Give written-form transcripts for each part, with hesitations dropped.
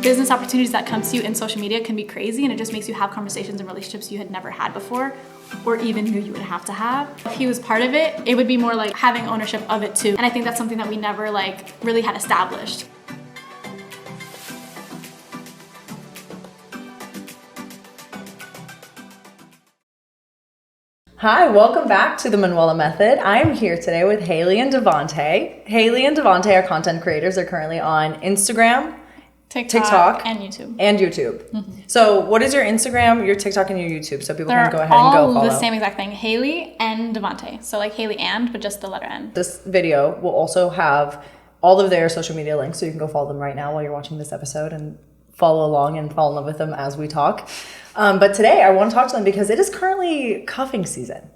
business opportunities that come to you in social media can be crazy, and it just makes you have conversations and relationships you had never had before or even knew you would have to have. If he was part of it, it would be more like having ownership of it too. And I think that's something that we never like really had established. Hi, welcome back to the Manuela Method. I'm here today with Haley and Davante. Haley and Davante are content creators. They're currently on Instagram, TikTok, and YouTube. Mm-hmm. So what is your Instagram, your TikTok, and your YouTube? So people can go ahead and go follow. All the same exact thing. Haley and Davante. So like Haley and, but just the letter N. This video will also have all of their social media links, so you can go follow them right now while you're watching this episode and follow along and fall in love with them as we talk. But today I want to talk to them because it is currently cuffing season.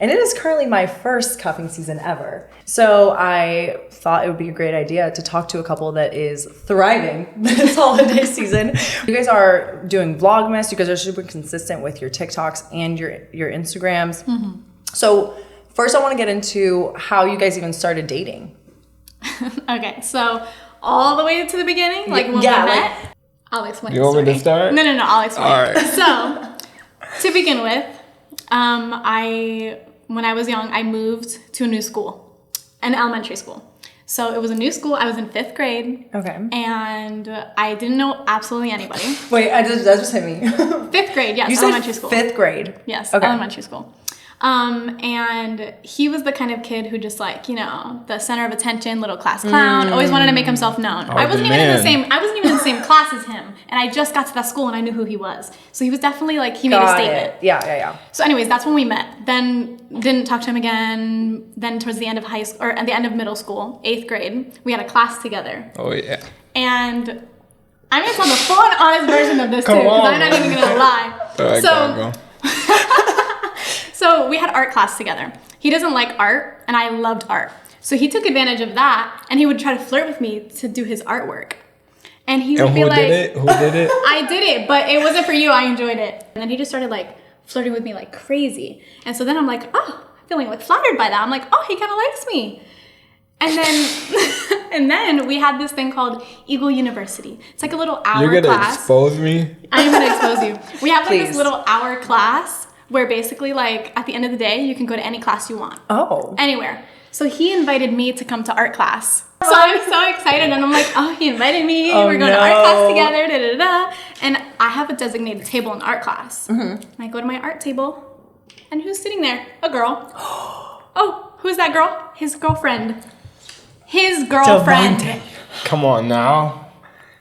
And it is currently my first cuffing season ever. So I thought it would be a great idea to talk to a couple that is thriving this holiday season. You guys are doing Vlogmas. You guys are super consistent with your TikToks and your Instagrams. Mm-hmm. So first I want to get into how you guys even started dating. Okay, so all the way to the beginning, like when we met. I'll explain. You want me to start? No, I'll explain. All right. So, to begin with, when I was young, I moved to a new school, an elementary school. So it was a new school. I was in 5th grade. Okay. And I didn't know absolutely anybody. Wait, that just hit me. 5th grade, yes, elementary school. 5th grade. Yes, okay. Elementary school. And he was the kind of kid who just like, you know, the center of attention, little class clown, always wanted to make himself known. I wasn't even in the same class as him. And I just got to that school and I knew who he was. So he was definitely like, he made a statement. Yeah. So anyways, that's when we met. Then didn't talk to him again. Then towards the end of high school, or at the end of middle school, 8th grade, we had a class together. Oh yeah. And I'm going to tell the full and honest version of this too, because I'm not even going to lie. Go. So we had art class together. He doesn't like art, and I loved art. So he took advantage of that, and he would try to flirt with me to do his artwork. And he would be like... Who did it? I did it, but it wasn't for you. I enjoyed it. And then he just started like flirting with me like crazy. And so then I'm like, oh, feeling like flattered by that. I'm like, oh, he kind of likes me. And then we had this thing called Eagle University. It's like a little hour class. You're gonna expose me? I am gonna expose you. We have like this little hour class where basically like at the end of the day, you can go to any class you want. Oh. Anywhere. So he invited me to come to art class. So I'm so excited and I'm like, oh, he invited me. We're going to art class together. Da, da, da. And I have a designated table in art class. Mm-hmm. And I go to my art table and who's sitting there? A girl. Oh, who's that girl? His girlfriend. Davante. Come on now.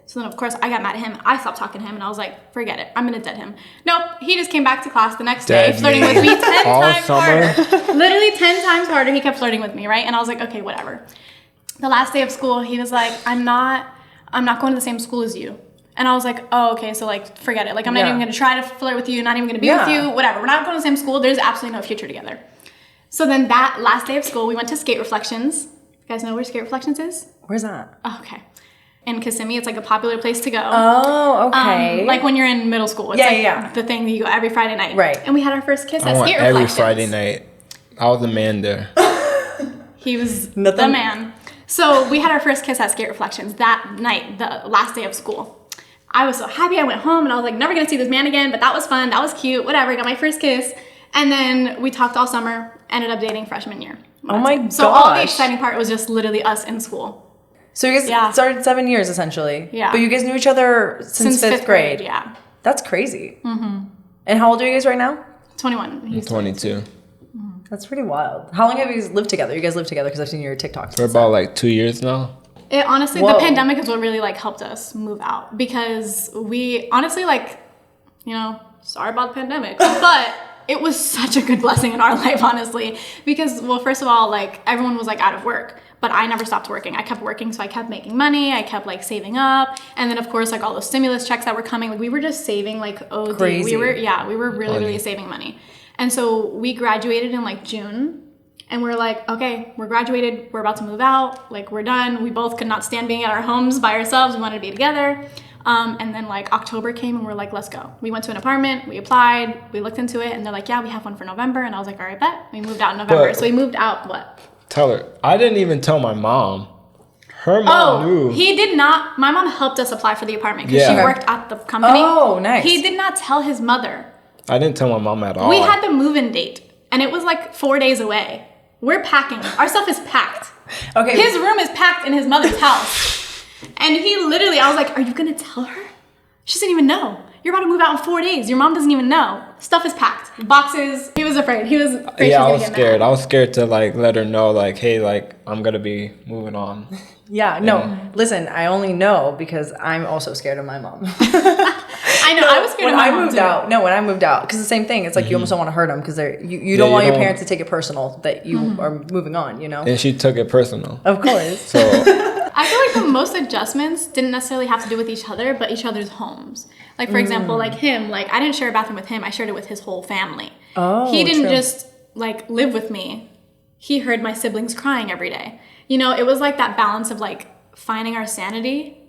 So then, of course, I got mad at him. I stopped talking to him, and I was like, forget it. I'm going to dead him. Nope. He just came back to class the next day, flirting with me 10 times harder. Literally 10 times harder. He kept flirting with me, right? And I was like, okay, whatever. The last day of school, he was like, I'm not going to the same school as you. And I was like, oh, okay, so, like, forget it. Like, I'm not even going to try to flirt with you, not even going to be with you, whatever. We're not going to the same school. There's absolutely no future together. So then that last day of school, we went to Skate Reflections. You guys know where Skate Reflections is? Where's that? Oh, okay. In Kissimmee, it's like a popular place to go. Oh, okay. Like when you're in middle school. It's the thing that you go every Friday night. Right. And we had our first kiss at Skate Reflections. Every Friday night. I was the man there. He was the man. So we had our first kiss at Skate Reflections that night, the last day of school. I was so happy. I went home and I was like, never going to see this man again, but that was fun. That was cute. Whatever. I got my first kiss. And then we talked all summer, ended up dating freshman year. Oh my gosh. So all the exciting part was just literally us in school. So you guys started 7 years essentially. Yeah. But you guys knew each other since 5th grade. Yeah. That's crazy. Mm-hmm. And how old are you guys right now? 21. He's 22. Mm-hmm. That's pretty wild. How long have you guys lived together? You guys lived together because I've seen your TikToks. For about like 2 years now. It honestly, the pandemic is what really like helped us move out because we honestly like, you know, sorry about the pandemic, but it was such a good blessing in our life, honestly, because, well, first of all, like everyone was like out of work. But I never stopped working. I kept working, so I kept making money. I kept like saving up, and then of course like all those stimulus checks that were coming, like we were just saving like OD. Crazy. We were really saving money. And so we graduated in like June, and we're like, okay, we're graduated. We're about to move out. Like we're done. We both could not stand being at our homes by ourselves. We wanted to be together. And then like October came, and we're like, let's go. We went to an apartment. We applied. We looked into it, and they're like, yeah, we have one for November. And I was like, all right, bet. We moved out in November. So we moved out what? Tell her. I didn't even tell my mom. Her mom knew. He did not. My mom helped us apply for the apartment because she worked at the company. Oh, nice. He did not tell his mother. I didn't tell my mom at all. We had the move-in date, and it was like 4 days away. We're packing. Our stuff is packed. Okay. His room is packed in his mother's house. And he literally, I was like, are you going to tell her? She doesn't even know. You're about to move out in 4 days. Your mom doesn't even know. Stuff is packed. Boxes. He was afraid. He was afraid Yeah, I was get scared. mad. I was scared to like let her know like, hey, like I'm gonna be moving on. Yeah, no. Listen, I only know because I'm also scared of my mom. I know. I was scared when of my I mom moved too. out. No, when I moved out, because the same thing. It's like you almost don't want to hurt them because you don't want your parents to take it personal that you are moving on. You know. And she took it personal. Of course. So I feel like the most adjustments didn't necessarily have to do with each other, but each other's homes. Like, for example, like him, like I didn't share a bathroom with him. I shared it with his whole family. Oh, he didn't true. just like live with me. He heard my siblings crying every day. You know, it was like that balance of like finding our sanity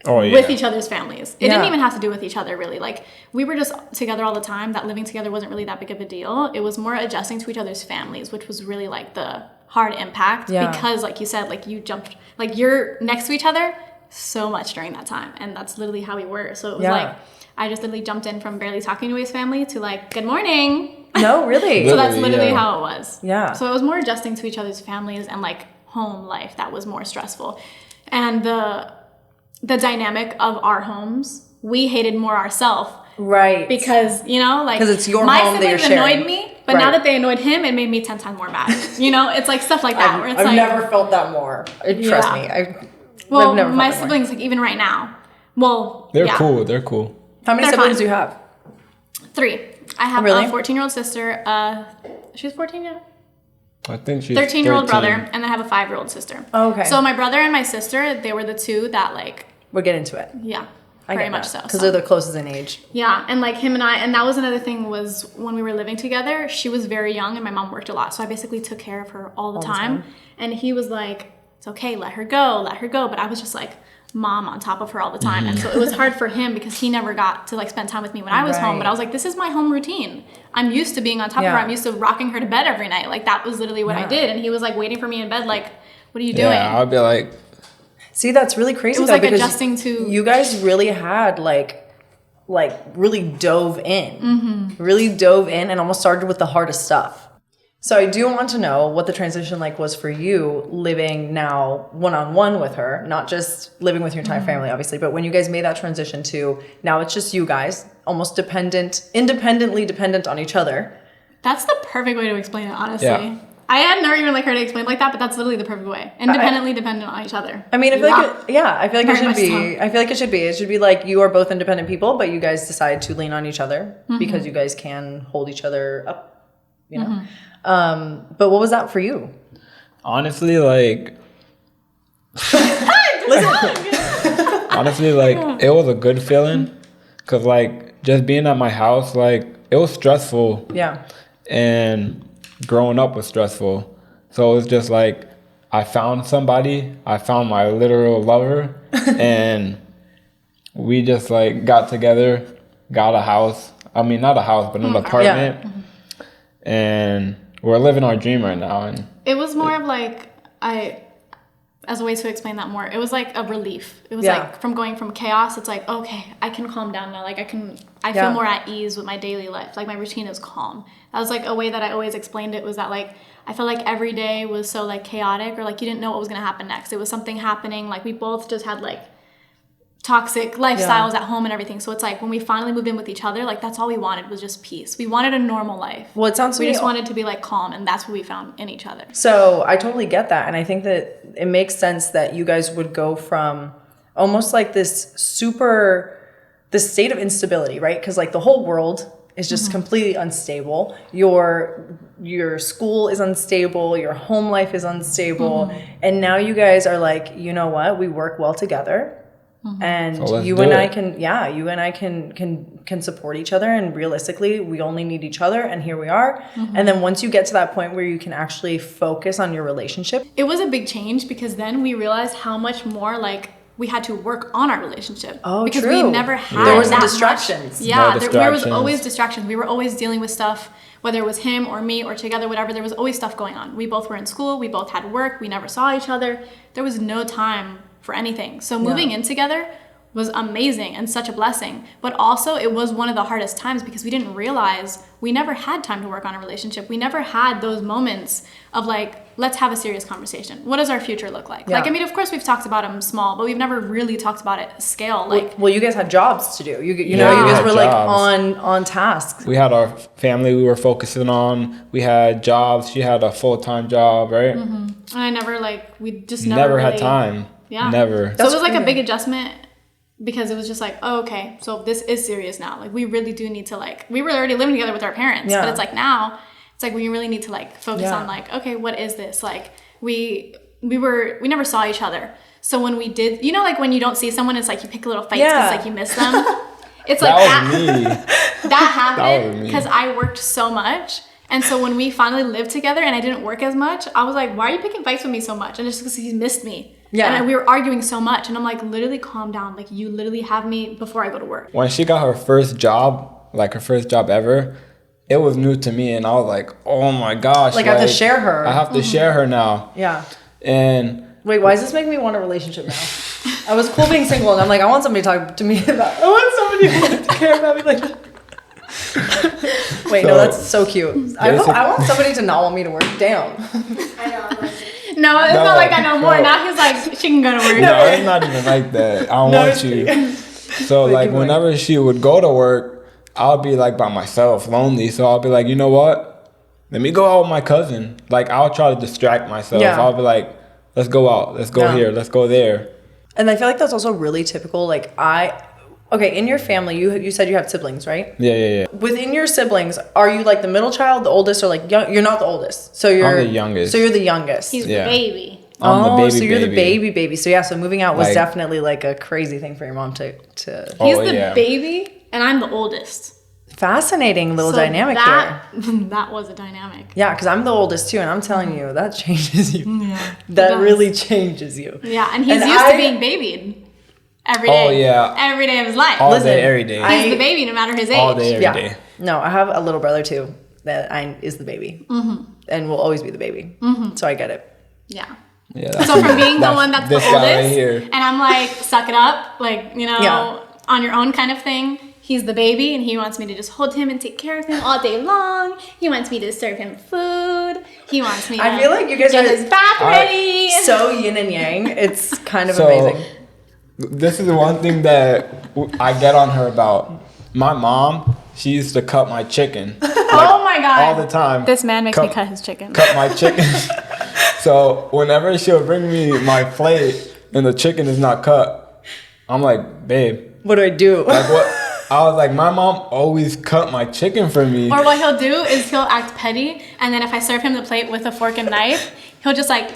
with each other's families. It didn't even have to do with each other, really. Like, we were just together all the time. That living together wasn't really that big of a deal. It was more adjusting to each other's families, which was really like the hard impact. Yeah. Because like you said, like you jumped, like you're next to each other so much during that time. And that's literally how we were. So it was like, I just literally jumped in from barely talking to his family to like, good morning. No, really. So that's literally how it was. Yeah. So it was more adjusting to each other's families and like home life that was more stressful. And the dynamic of our homes, we hated more ourselves. Right. Because, you know, like, because it's your my home that you're siblings sharing. annoyed me, but now that they annoyed him, it made me 10 times more mad. You know, it's like stuff like that. Where it's I've like, never felt that more. Trust me. well, I've never felt my that more. siblings, like even right now, well, they're cool. They're cool. How many siblings do you have? 3. I have Really? a 14-year-old sister. She's 14 now? I think she's 13-year-old 13. brother, and then I have a 5-year-old sister. Oh, okay. So my brother and my sister, they were the two that like, We'll get into it. very much so. Because they're the closest in age. Yeah, and like him and I, and that was another thing was when we were living together, she was very young and my mom worked a lot. So I basically took care of her all the time. And he was like, it's okay, let her go. But I was just like mom on top of her all the time. And so it was hard for him because he never got to like spend time with me when I was home. But I was like, this is my home routine. I'm used to being on top of her. I'm used to rocking her to bed every night. Like that was literally what I did. And he was like waiting for me in bed like, what are you doing? Yeah, I'd be like, see, that's really crazy. It was though, like because adjusting to. You guys really had like really dove in, really dove in, and almost started with the hardest stuff. So I do want to know what the transition like was for you living now one-on-one with her, not just living with your entire family, obviously, but when you guys made that transition to now it's just you guys, almost independently dependent on each other. That's the perfect way to explain it, honestly. Yeah. I had never even like heard it explained like that, but that's literally the perfect way. Independently dependent on each other. I mean, I feel I feel like Very it should much be. so. I feel like it should be. It should be like you are both independent people, but you guys decide to lean on each other because you guys can hold each other up. You know. But what was that for you? honestly, like, honestly, like, it was a good feeling. Cause like just being at my house, like it was stressful. Yeah. And growing up was stressful. So it was just like, I found somebody, I found my literal lover, and we just like got together, got a house. I mean, not a house, but an apartment. Yeah. And we're living our dream right now. And It was more of like, as a way to explain that more, it was like a relief. It was Yeah. like from going from chaos, it's like, okay, I can calm down now. Like I feel more at ease with my daily life. Like my routine is calm. That was like a way that I always explained it, was that like, I felt like every day was so like chaotic, or like you didn't know what was going to happen next. It was something happening. Like we both just had like toxic lifestyles at home and everything. So it's like when we finally moved in with each other, like that's all we wanted was just peace. We wanted a normal life. Well, it sounds to we me just wanted to be like calm, and that's what we found in each other. So I totally get that. And I think that it makes sense that you guys would go from almost like this state of instability, right? Because like the whole world is just completely unstable. Your school is unstable. Your home life is unstable. And now you guys are like, you know what? We work well together. And So you and I can support each other, and realistically we only need each other, and here we are. And then once you get to that point where you can actually focus on your relationship, It was a big change, because then we realized how much more like we had to work on our relationship. Oh, because true. we never had There wasn't that distractions. Much, yeah, No there was distractions. always distractions. We were always dealing with stuff whether it was him or me or together, whatever, there was always stuff going on. We both were in school, we both had work, we never saw each other. There was no time for anything. So moving in together was amazing and such a blessing. But also it was one of the hardest times because we didn't realize we never had time to work on a relationship. We never had those moments of like, let's have a serious conversation. What does our future look like? Like, I mean, of course we've talked about them small, but we've never really talked about it scale. Like, well, you guys had jobs to do. You know, you guys were like on task. We had our family we were focusing on. We had jobs. She had a full-time job, right? And I never we just never really had time. Yeah. Never. So it was like a big adjustment because it was just like, oh, okay, so this is serious now. Like, we really do need to we were already living together with our parents, but it's like now, it's like we really need to focus on okay, what is this? Like, we never saw each other. So when we did, you know, like when you don't see someone, it's like you pick a little fights because you miss them. It's like that happened because I worked so much. And so when we finally lived together and I didn't work as much, I was like, why are you picking fights with me so much? And it's just because he missed me. Yeah. And we were arguing so much. And I'm like, literally calm down. Like, you literally have me before I go to work. When she got her first job, her first job ever, it was new to me. And I was like, oh my gosh. I have to share her. I have to share her now. Yeah. And wait, why does this make me want a relationship now? I was cool being single and I'm like, I want somebody to talk to me about, I want somebody to care about me like Wait, no, that's so cute. I want somebody to not want me to work. Damn. I know. No, it's not like that no more. Now he's like, she can go to work. No, it's not even like that. I don't want you. So whenever she would go to work, I'll be by myself, lonely. So I'll be like, you know what? Let me go out with my cousin. I'll try to distract myself. Yeah. I'll be like, let's go out. Let's go here. Let's go there. And I feel like that's also really typical. Okay, in your family, you said you have siblings, right? Yeah. Within your siblings, are you the middle child, the oldest, or young? You're not the oldest, so I'm the youngest. So you're the youngest. He's the baby. I'm the baby. So you're the baby. So moving out was definitely a crazy thing for your mom to. He's the baby, and I'm the oldest. Fascinating little dynamic here. That was a dynamic. Yeah, because I'm the oldest too, and I'm telling you, that changes you. Yeah, that really changes you. Yeah, and he's used to being babied. Every day. Oh, yeah. Every day of his life. All day, every day. He's the baby no matter his age. All day, every day. No, I have a little brother too that is the baby. And will always be the baby. So I get it. Yeah. Yeah. So from being the one that's the oldest, right, and I'm like, suck it up, on your own kind of thing. He's the baby and he wants me to just hold him and take care of him all day long. He wants me to serve him food. He wants me to I feel like you guys get his bath ready. So yin and yang. It's kind of amazing. This is the one thing that I get on her about. My mom, she used to cut my chicken. Oh my God. All the time. This man makes me cut his chicken. Cut my chicken. So whenever she'll bring me my plate and the chicken is not cut, I'm like, babe. What do I do? What? I was like, my mom always cut my chicken for me. Or what he'll do is he'll act petty, and then if I serve him the plate with a fork and knife, he'll just cut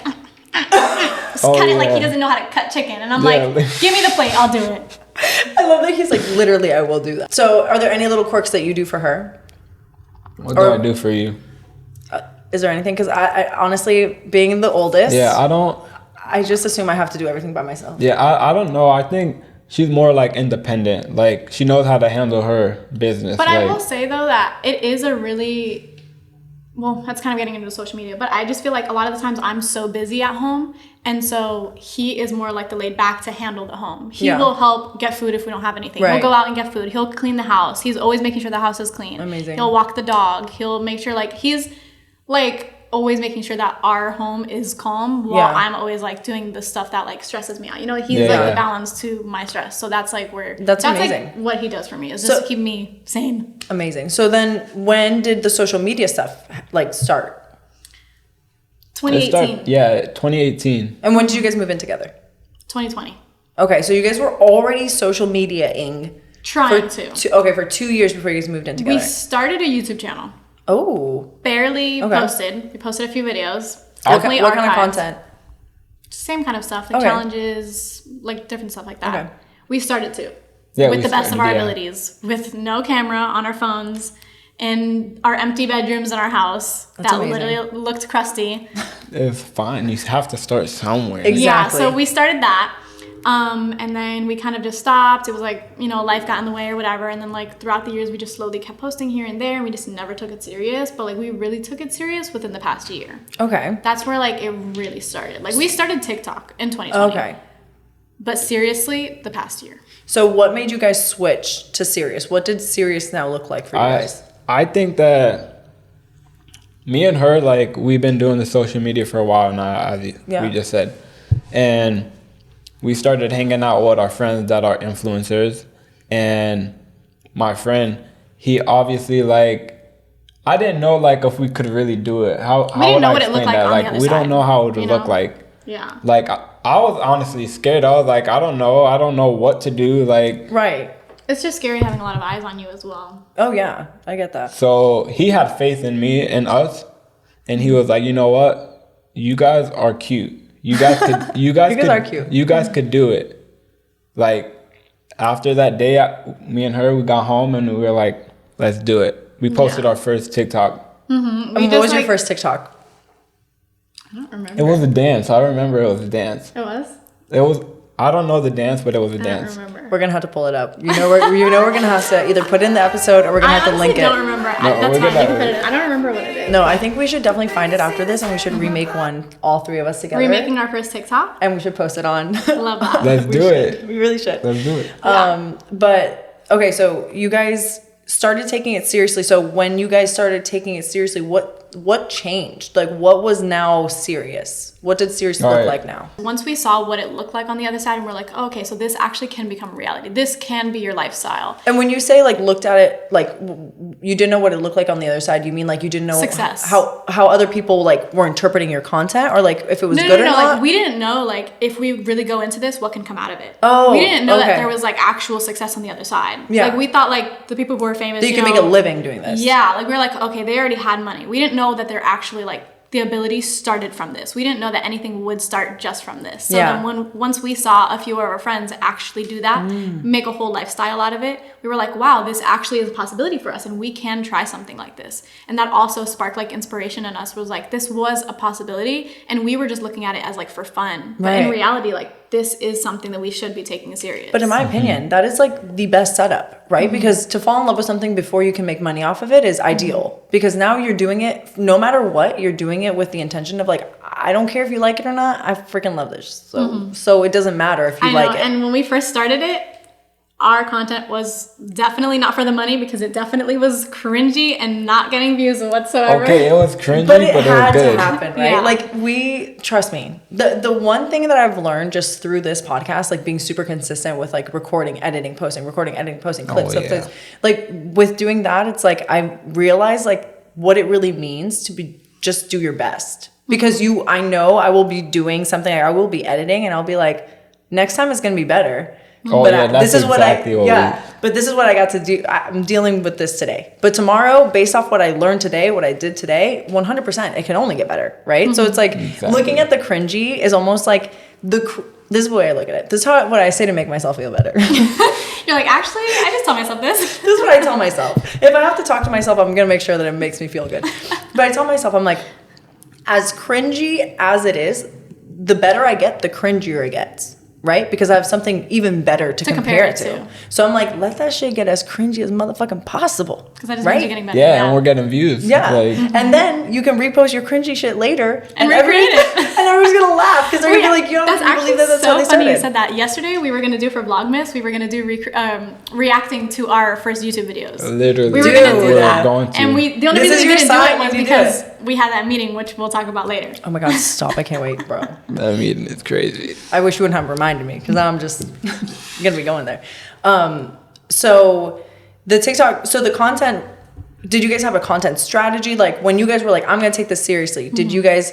it like he doesn't know how to cut chicken. And I'm like, give me the plate, I'll do it. I love that he's literally, I will do that. So are there any little quirks that you do for her? What do I do for you? Is there anything? Because I honestly, being the oldest, I just assume I have to do everything by myself. Yeah, I don't know. I think she's more independent. She knows how to handle her business. But I will say though that it is a really, that's kind of getting into social media, but I just feel like a lot of the times I'm so busy at home, and so he is more the laid back to handle the home. He will help get food if we don't have anything. Right. He'll go out and get food. He'll clean the house. He's always making sure the house is clean. Amazing. He'll walk the dog. He'll make sure he's always making sure that our home is calm while I'm always doing the stuff that stresses me out. You know, he's the balance to my stress. So that's that's amazing. What he does for me is just keep me sane. Amazing. So then when did the social media stuff start? 2018. 2018. And when did you guys move in together? 2020. Okay, so you guys were already social media-ing. Trying for 2 years before you guys moved in together. We started a YouTube channel. Oh. Barely posted. We posted a few videos. What kind of content? Same kind of stuff, challenges, different stuff like that. Okay. We started to. With the best of our abilities. With no camera on our phones. In our empty bedrooms in our house. That's amazing. Literally looked crusty. It's fine. You have to start somewhere. Exactly. Yeah, so we started that. And then we kind of just stopped. It was like, you know, life got in the way or whatever. And then like throughout the years, we just slowly kept posting here and there. And we just never took it serious. But like we really took it serious within the past year. Okay. That's where like it really started. Like we started TikTok in 2020. Okay. But seriously, the past year. So what made you guys switch to serious? What did serious now look like for you guys? I think that me and her, like, we've been doing the social media for a while now, as we just said. And we started hanging out with our friends that are influencers. And my friend, he obviously, like, I didn't know, like, if we could really do it. How we didn't would know I what it looked explain like that? on the other we side, don't know how it would you look know? like. Yeah. Like, I was honestly scared. I was like, I don't know what to do. Like, Right. It's just scary having a lot of eyes on you as well. Oh, yeah. I get that. so he had faith in me and us. And he was like, you know what? You guys are cute. You guys could, You guys are cute. You guys could do it. Like, after that day, me and her, we got home and we were like, let's do it. We posted our first TikTok. And what was your first TikTok? I don't remember. It was a dance. I remember it was a dance. It was? I don't know the dance, but it was a I don't dance. remember. We're gonna have to pull it up. We're gonna have to either put it in the episode or we're gonna have to link it. I honestly don't remember. That's fine. You can put it in. I don't remember what it is. No, I think we should definitely find it after this, and we should remake one, all three of us together. Remaking our first TikTok? And we should post it on. Love that. Let's do it. We really should. Let's do it. But okay, so you guys started taking it seriously. So when you guys started taking it seriously, what changed? Like, what was now serious? What did serious look like now? Once we saw what it looked like on the other side, and we're like, oh, okay, so this actually can become reality. This can be your lifestyle. And when you say like looked at it, like you didn't know what it looked like on the other side, you mean like you didn't know Success. how other people like were interpreting your content, or like if it was good or not? Like we didn't know like if we really go into this, what can come out of it. Oh, we didn't know okay. that there was like actual success on the other side. Yeah. Like we thought like the people who were famous, that you can make a living doing this. Yeah, like we were like, okay, they already had money. We didn't know that they're actually like the ability started from this. We didn't know that anything would start just from this. So then once we saw a few of our friends actually do that, make a whole lifestyle out of it, we were like, wow, this actually is a possibility for us and we can try something like this. And that also sparked like inspiration in us. Was like, this was a possibility and we were just looking at it as like for fun. But in reality, like this is something that we should be taking serious. But in my opinion, that is like the best setup, right? Because to fall in love with something before you can make money off of it is ideal. Because now you're doing it, no matter what, you're doing it with the intention of like, I don't care if you like it or not. I freaking love this. So it doesn't matter if you like it. And when we first started it, our content was definitely not for the money because it definitely was cringy and not getting views whatsoever. Okay, it was cringy, but it was had good. to happen, right? Yeah. Like trust me, the one thing that I've learned just through this podcast, like being super consistent with like recording, editing, posting, clips, like with doing that, it's like I realized like what it really means to be just do your best. Because I know I will be doing something, I will be editing and I'll be like, next time it's gonna be better. Oh, but yeah, that's exactly what but this is what I got to do. I'm dealing with this today. But tomorrow, based off what I learned today, what I did today, 100%, it can only get better, right? So it's like looking at the cringy is almost like this is the way I look at it. This is what I say to make myself feel better. You're like, actually, I just tell myself this. This is what I tell myself. If I have to talk to myself, I'm going to make sure that it makes me feel good. But I tell myself, I'm like, as cringy as it is, the better I get, the cringier it gets. Right? Because I have something even better to compare it to. So I'm like, let that shit get as cringy as motherfucking possible. Because that just means you're getting better. Yeah, and we're getting views. Yeah. And then you can repost your cringy shit later. And recreate it. And everyone's going to laugh because they're going to be like, yo, that's can you believe that's how they so funny started? you said that. Yesterday, we were going to do for Vlogmas, we were going to do reacting to our first YouTube videos. Literally. We were going to do that. And the only reason we didn't do it was because we had that meeting, which we'll talk about later. Oh my God, stop. I can't wait, bro. That meeting is crazy. I wish you wouldn't have reminded me because I'm just going to be going there. So the TikTok, so the content, did you guys have a content strategy? Like when you guys were like, I'm going to take this seriously, did you guys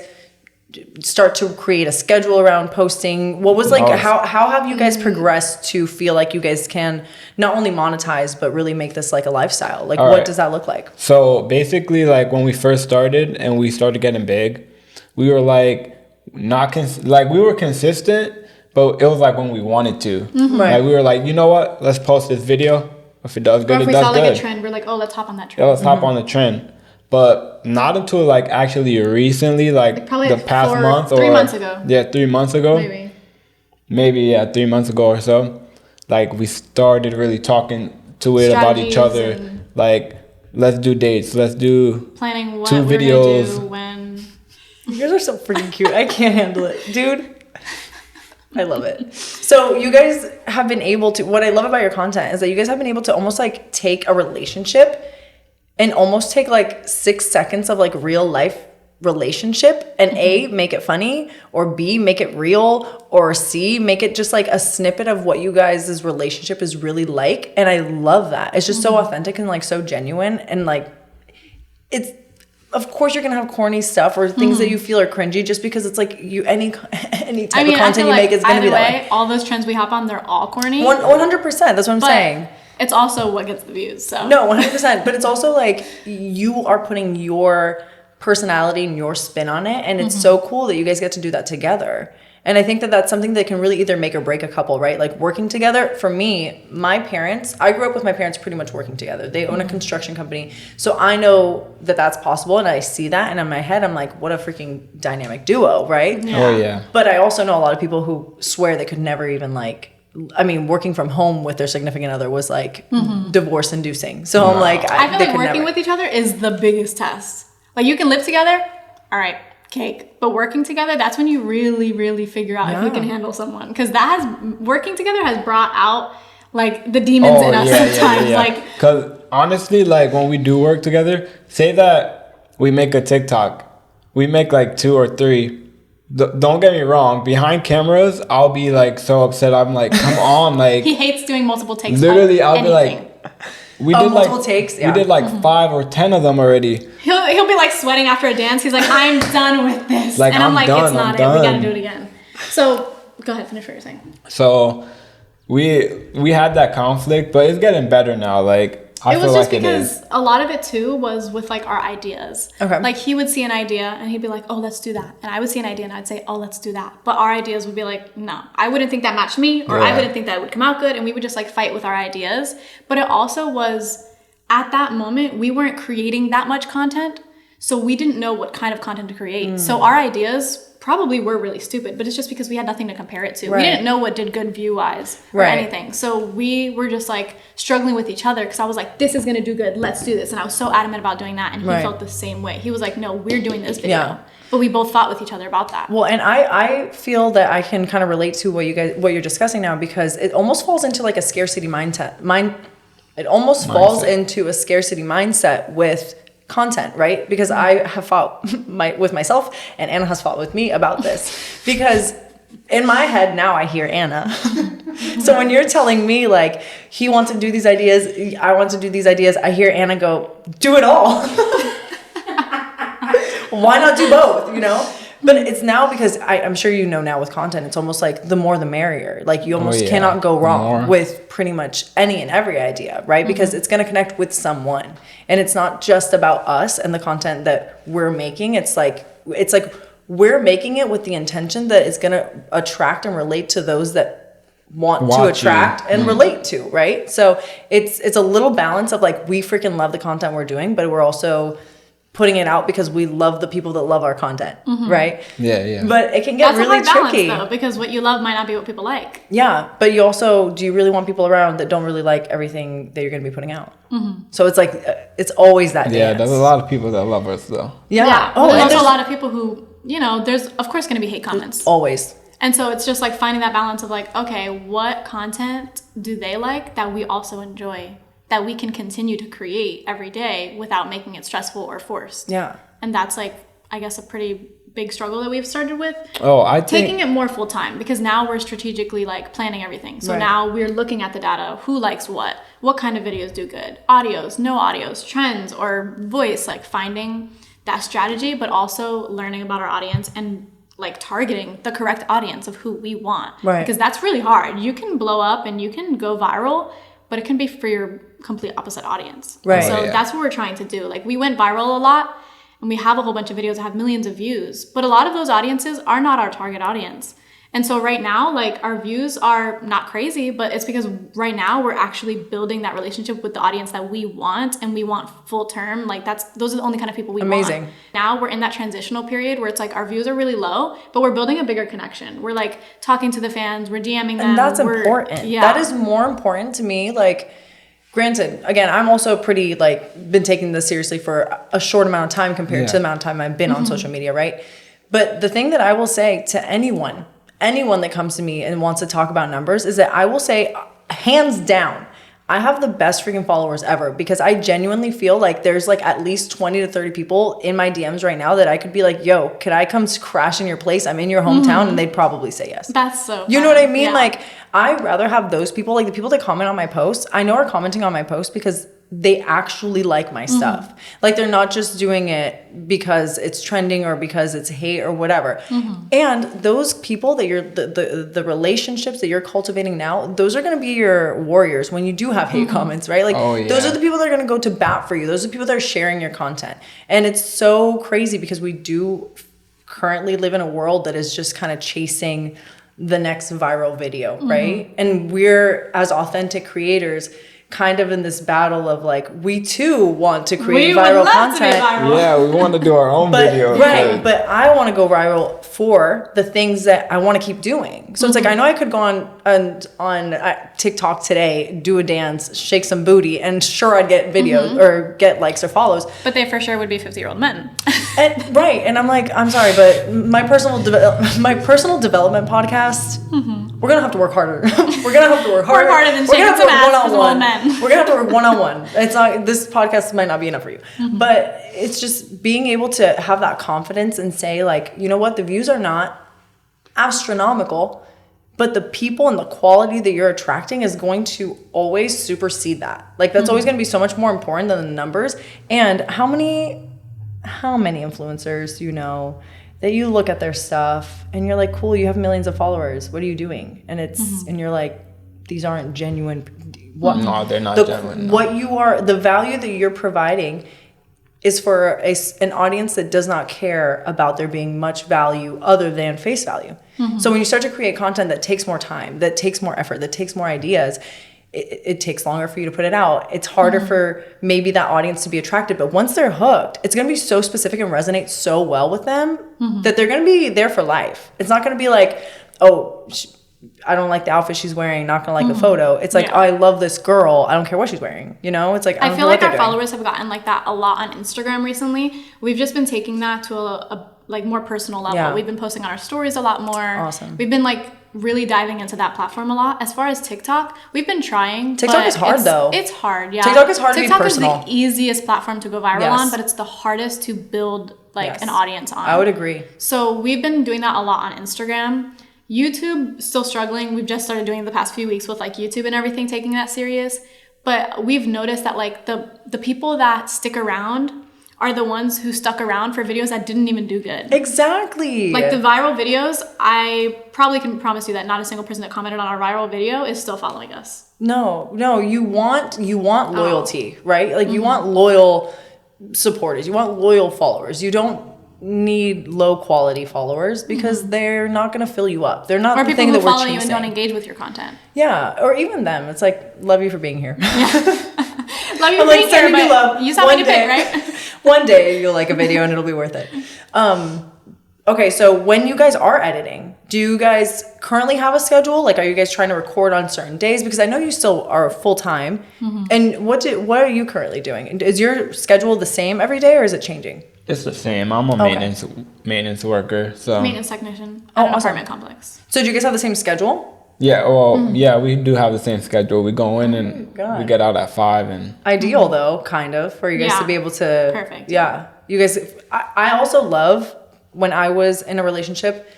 start to create a schedule around posting? What was like, how have you guys progressed to feel like you guys can not only monetize, but really make this like a lifestyle? Like what does that look like? So basically like when we first started and we started getting big, we were like, we were consistent, but it was like when we wanted to. Right. Like we were like, you know what? Let's post this video. If it does good, it does good. Or if we saw like a trend, we're like, oh, let's hop on that trend. Yeah, let's hop on the trend. But not until like actually recently, like probably the past month or 3 months ago. Yeah, 3 months ago. Maybe. maybe 3 months ago or so, like we started really talking to it about each other. Like, let's do dates. Let's do planning what 2 we're videos. gonna do when. You guys are so freaking cute. I can't handle it, dude. I love it. So you guys have been able to, what I love about your content is that you guys have been able to almost like take a relationship and almost take like 6 seconds of like real life relationship and A, make it funny, or B, make it real, or C, make it just like a snippet of what you guys' relationship is really like. And I love that. It's just so authentic and like so genuine. And like, it's, of course you're gonna have corny stuff or things that you feel are cringy just because it's like you any type of content you make is gonna be that way. All those trends we hop on, they're all corny. 100%. That's what I'm saying. It's also what gets the views. So no, 100%. But it's also like you are putting your personality and your spin on it, and it's so cool that you guys get to do that together. And I think that that's something that can really either make or break a couple, right? Like working together. For me, my parents, I grew up with my parents pretty much working together. They own a construction company. So I know that that's possible, and I see that, and in my head I'm like, what a freaking dynamic duo, right? Yeah. Oh yeah. But I also know a lot of people who swear they could never even like, I mean, working from home with their significant other was like divorce inducing. So I'm like, I feel like working with each other is the biggest test. Like you can live together, all right, cake. But working together, that's when you really, really figure out if you can handle someone. Because working together has brought out like the demons in us sometimes. Like, because honestly, like when we do work together, say that we make a TikTok, we make like 2 or 3. Don't get me wrong. Behind cameras, I'll be like so upset. I'm like, come on, like he hates doing multiple takes. Literally, I'll be like. We did multiple takes. Yeah. We did like 5 or 10 of them already. He'll be like sweating after a dance. He's like, I'm done with this, like, and I'm like, done, it's not it. We gotta do it again. So go ahead, finish what you're saying. So we had that conflict, but it's getting better now. Like I feel like it is. It was just because a lot of it too was with like our ideas. Okay. Like he would see an idea and he'd be like, oh, let's do that. And I would see an idea and I'd say, oh, let's do that. But our ideas would be like, no, I wouldn't think that matched me, or I wouldn't think that would come out good. And we would just like fight with our ideas. But it also was, at that moment, we weren't creating that much content. So we didn't know what kind of content to create. So our ideas probably were really stupid, but it's just because we had nothing to compare it to. We didn't know what did good view-wise or anything. So we were just like struggling with each other because I was like, this is going to do good. Let's do this. And I was so adamant about doing that. And he felt the same way. He was like, no, we're doing this video. Yeah. But we both fought with each other about that. Well, and I feel that I can kind of relate to what you're discussing now, because it almost falls into like a scarcity mindset. It almost falls into a scarcity mindset with content, right? Because I have fought with myself, and Anna has fought with me about this. Because in my head now I hear Anna. So when you're telling me like he wants to do these ideas, I want to do these ideas, I hear Anna go, do it all. Why not do both, you know? But it's now because I'm sure you know now with content, it's almost like the more the merrier. Like you almost cannot go wrong with pretty much any and every idea, right? Because it's going to connect with someone. And it's not just about us and the content that we're making. It's like we're making it with the intention that it's going to attract and relate to those that want to attract and relate to, right? So it's a little balance of like, we freaking love the content we're doing, but we're also putting it out because we love the people that love our content, right? Yeah. But it can get really tricky. Balance, though, because what you love might not be what people like. Yeah, but you also, do you really want people around that don't really like everything that you're going to be putting out? So it's like, it's always that dance. Yeah, there's a lot of people that love us though. Yeah. Oh, there's also a lot of people who, you know, there's of course going to be hate comments. Always. And so it's just like finding that balance of like, okay, what content do they like that we also enjoy, that we can continue to create every day without making it stressful or forced. Yeah. And that's like, I guess, a pretty big struggle that we've started with. Oh, I think taking it more full time, because now we're strategically like planning everything. So now we're looking at the data, who likes what kind of videos do good, audios, no audios, trends, or voice, like finding that strategy, but also learning about our audience and like targeting the correct audience of who we want. Right. Because that's really hard. You can blow up and you can go viral, but it can be for your complete opposite audience. Right. So that's what we're trying to do. Like we went viral a lot and we have a whole bunch of videos that have millions of views, but a lot of those audiences are not our target audience. And so right now, like, our views are not crazy, but it's because right now we're actually building that relationship with the audience that we want, and we want full term. Like, those are the only kind of people we Amazing. want. Now we're in that transitional period where it's like our views are really low, but we're building a bigger connection. We're like talking to the fans, we're DMing them. And that's important. Yeah. That is more important to me. Like, granted, again, I'm also pretty, like, been taking this seriously for a short amount of time compared to the amount of time I've been on social media, right? But the thing that I will say to anyone that comes to me and wants to talk about numbers is that I will say, hands down, I have the best freaking followers ever, because I genuinely feel like there's like at least 20 to 30 people in my DMs right now that I could be like, yo, could I come crash in your place? I'm in your hometown. And they'd probably say yes. That's so fun. You know what I mean? Yeah. Like, I'd rather have those people, like the people that comment on my posts, I know are commenting on my posts because they actually like my stuff. Like, they're not just doing it because it's trending or because it's hate or whatever. And those people that you're, the relationships that you're cultivating now, those are going to be your warriors when you do have hate comments, right? Like, those are the people that are going to go to bat for you. Those are the people that are sharing your content. And it's so crazy because we do currently live in a world that is just kind of chasing the next viral video, right? And we're, as authentic creators, kind of in this battle of like, we too want to create viral content. Yeah, we want to do our own videos. Right, but I want to go viral for the things that I want to keep doing. So it's like, I know I could go on TikTok today, do a dance, shake some booty, and sure, I'd get videos or get likes or follows. But they for sure would be 50-year-old men. And I'm like, I'm sorry, but my personal development podcast, we're gonna have to work harder. We're gonna have to work harder. Work harder than shaking some ass with old men. We're gonna have to work one-on-one. It's not, this podcast might not be enough for you, but it's just being able to have that confidence and say, like, you know what, the views are not astronomical, but the people and the quality that you're attracting is going to always supersede that. Like, that's always going to be so much more important than the numbers. And how many influencers, you know, that you look at their stuff and you're like, cool, you have millions of followers. What are you doing? And it's, and you're like, these aren't genuine. No, they're not genuine. No. What you are, the value that you're providing is for an audience that does not care about there being much value other than face value. So when you start to create content that takes more time, that takes more effort, that takes more ideas, it takes longer for you to put it out. It's harder for maybe that audience to be attracted. But once they're hooked, it's going to be so specific and resonate so well with them that they're going to be there for life. It's not going to be like, oh, I don't like the outfit she's wearing, not going to like the photo. It's like, oh, I love this girl. I don't care what she's wearing. You know, it's like, I feel like our followers have gotten like that a lot on Instagram recently. We've just been taking that to a like more personal level. Yeah. We've been posting on our stories a lot more. Awesome. We've been like really diving into that platform a lot. As far as TikTok, we've been trying. TikTok is hard though. It's hard, yeah. TikTok is hard to be personal. TikTok is the easiest platform to go viral on, but it's the hardest to build like an audience on. I would agree. So we've been doing that a lot on Instagram. YouTube, still struggling. We've just started doing it the past few weeks with like YouTube and everything, taking that serious. But we've noticed that like the people that stick around are the ones who stuck around for videos that didn't even do good. Exactly. Like the viral videos, I probably can promise you that not a single person that commented on our viral video is still following us. No, you want loyalty, right? Like you want loyal supporters. You want loyal followers. You don't need low quality followers because they're not going to fill you up. They're not or the thing that we're chasing. Or people who follow you and don't engage with your content. Yeah, or even them. It's like, love you for being here. Love you for being here, but you saw me to pick, right? One day you'll like a video and it'll be worth it. Okay, so when you guys are editing, do you guys currently have a schedule? Like, are you guys trying to record on certain days? Because I know you still are full-time. And what are you currently doing? Is your schedule the same every day or is it changing? It's the same. I'm a maintenance worker. So maintenance technician at an apartment complex. So do you guys have the same schedule? Yeah, well, yeah, we do have the same schedule. We go in and we get out at 5 and ideal though, kind of, for you guys to be able to perfect. Yeah. You guys I also love when I was in a relationship,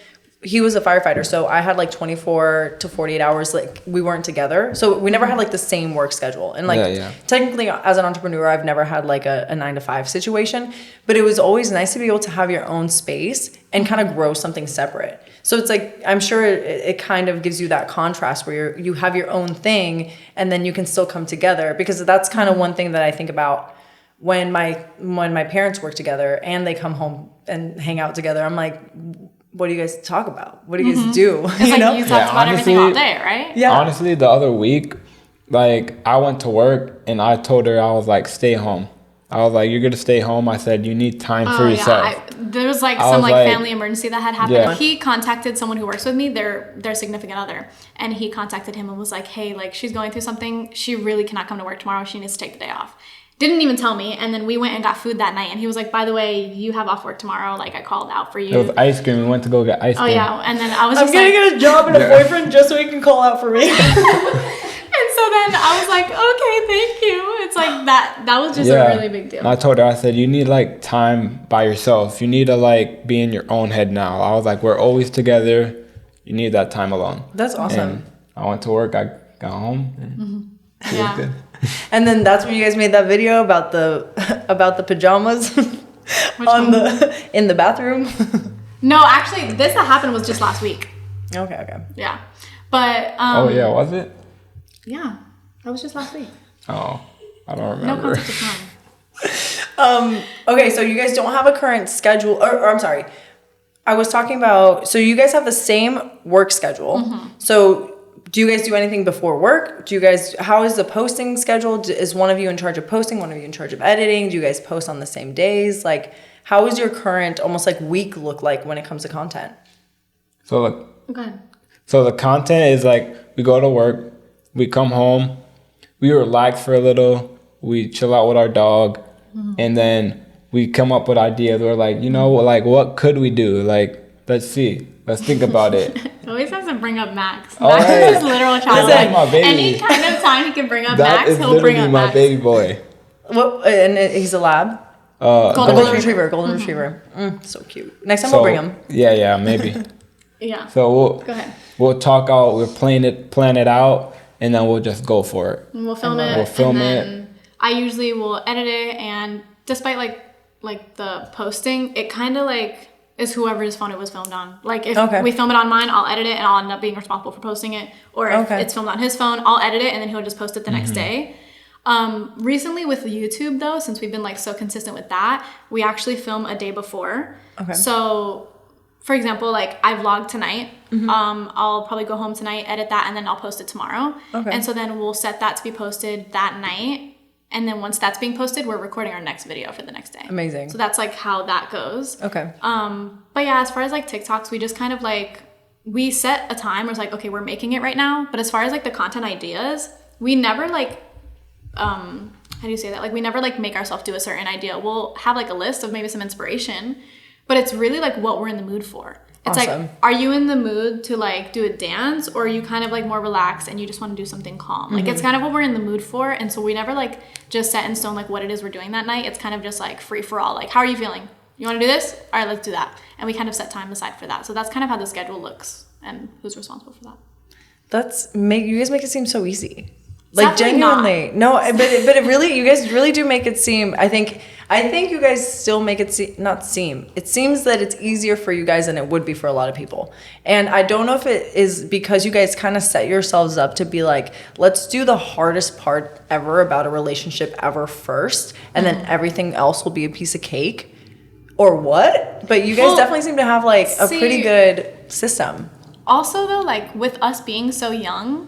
he was a firefighter, so I had like 24 to 48 hours, like we weren't together. So we never had like the same work schedule. And like technically as an entrepreneur, I've never had like a 9-to-5 situation, but it was always nice to be able to have your own space and kind of grow something separate. So it's like, I'm sure it kind of gives you that contrast where you have your own thing and then you can still come together, because that's kind of one thing that I think about when my parents work together and they come home and hang out together. I'm like, what do you guys talk about? What do you guys do? It's you talked about everything all day, right? Yeah. Honestly, the other week, like, I went to work and I told her, I was like, stay home. I was like, you're going to stay home. I said, you need time for yourself. There was some family emergency that had happened. Yeah. He contacted someone who works with me, their significant other. And he contacted him and was like, hey, like, she's going through something. She really cannot come to work tomorrow. She needs to take the day off. Didn't even tell me. And then we went and got food that night. And he was like, by the way, you have off work tomorrow. Like, I called out for you. It was ice cream. We went to go get ice cream. Oh, yeah. And then I was I'm going to get a job and a boyfriend just so he can call out for me. And so then I was like, okay, thank you. It's like that was just a really big deal. And I told her, I said, you need like time by yourself. You need to like be in your own head now. I was like, we're always together. You need that time alone. That's awesome. And I went to work. I got home. And it was good. And then that's when you guys made that video about the pajamas in the bathroom. No, actually, this that happened was just last week. Okay. Yeah, but was it? Yeah, that was just last week. Oh, I don't remember. No concept of time. Okay, so you guys don't have a current schedule, or I'm sorry. I was talking about, so you guys have the same work schedule. Mm-hmm. So do you guys do anything before work? How is the posting schedule? Is one of you in charge of posting, one of you in charge of editing? Do you guys post on the same days? Like, how is your current almost like week look like when it comes to content? So go ahead. So the content is like, we go to work, we come home, we relax for a little, we chill out with our dog, and then we come up with ideas. We're like, like, what could we do? Like, let's see. Let's think about it. He always has to bring up Max. Max is his literal child. That's my baby. Any kind of time he can bring up Max, he'll bring up Max. That is literally my baby boy. What? And he's a lab? Golden retriever. Golden retriever. So cute. Next time we'll bring him. Yeah, maybe. Yeah. So go ahead. We'll talk out. We'll plan it out, and then we'll just go for it. And we'll film it. And then I usually will edit it, and despite like the posting, it kind of like is whoever's phone it was filmed on. Like if we film it on mine, I'll edit it and I'll end up being responsible for posting it. Or if it's filmed on his phone, I'll edit it and then he'll just post it the next day. Recently with YouTube though, since we've been like so consistent with that, we actually film a day before. Okay. So for example, like I vlogged tonight. I'll probably go home tonight, edit that, and then I'll post it tomorrow. Okay. And so then we'll set that to be posted that night. And then once that's being posted, we're recording our next video for the next day. Amazing. So that's like how that goes. Okay. But yeah, as far as like TikToks, we just kind of like, we set a time where it's like, okay, we're making it right now. But as far as like the content ideas, we never like, how do you say that? Like we never like make ourselves do a certain idea. We'll have like a list of maybe some inspiration, but it's really like what we're in the mood for. It's like, are you in the mood to like do a dance, or are you kind of like more relaxed and you just want to do something calm? Like it's kind of what we're in the mood for. And so we never like just set in stone like what it is we're doing that night. It's kind of just like free for all. Like, how are you feeling? You want to do this? All right, let's do that. And we kind of set time aside for that. So that's kind of how the schedule looks and who's responsible for that. You guys make it seem so easy. Like genuinely. No, but it really, you guys really do make it seem, I think you guys still make it it seems that it's easier for you guys than it would be for a lot of people. And I don't know if it is because you guys kind of set yourselves up to be like, let's do the hardest part ever about a relationship ever first, and then everything else will be a piece of cake, or what? But you guys definitely seem to have like a pretty good system. Also though, like with us being so young,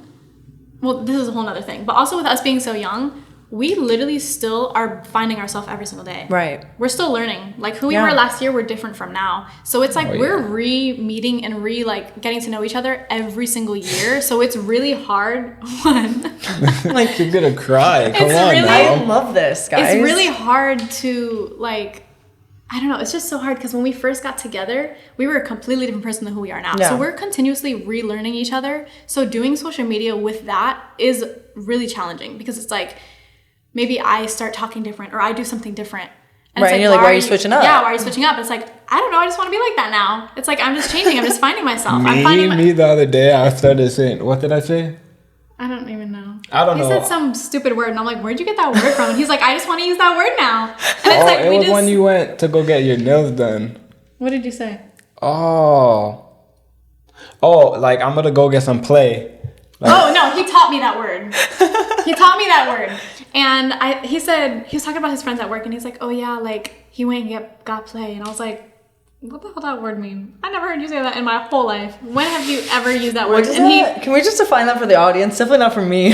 well, this is a whole nother thing, but also with us being so young, we literally still are finding ourselves every single day. Right. We're still learning. Like who we were last year, we're different from now. So it's like we're re-meeting and like getting to know each other every single year. So it's really hard. Like you're gonna cry. Come on, really, I love this, guys. It's really hard to like, I don't know. It's just so hard because when we first got together, we were a completely different person than who we are now. Yeah. So we're continuously relearning each other. So doing social media with that is really challenging because it's like, maybe I start talking different or I do something different. And right, and you're like, why are you switching up? Yeah, why are you switching up? It's like, I don't know, I just want to be like that now. It's like, I'm just changing, I'm just finding myself. Me the other day, I started saying, what did I say? I don't even know. I don't know. He said some stupid word, and I'm like, where'd you get that word from? And he's like, I just want to use that word now. And it's like, it was when you went to go get your nails done. What did you say? Oh, like, I'm going to go get some play. Like, no, he taught me that word. And he said, he was talking about his friends at work, and he's like, oh yeah, like he went and got play. And I was like, what the hell does that word mean? I never heard you say that in my whole life. When have you ever used that What word? is that? Can we just define that for the audience? Definitely not for me.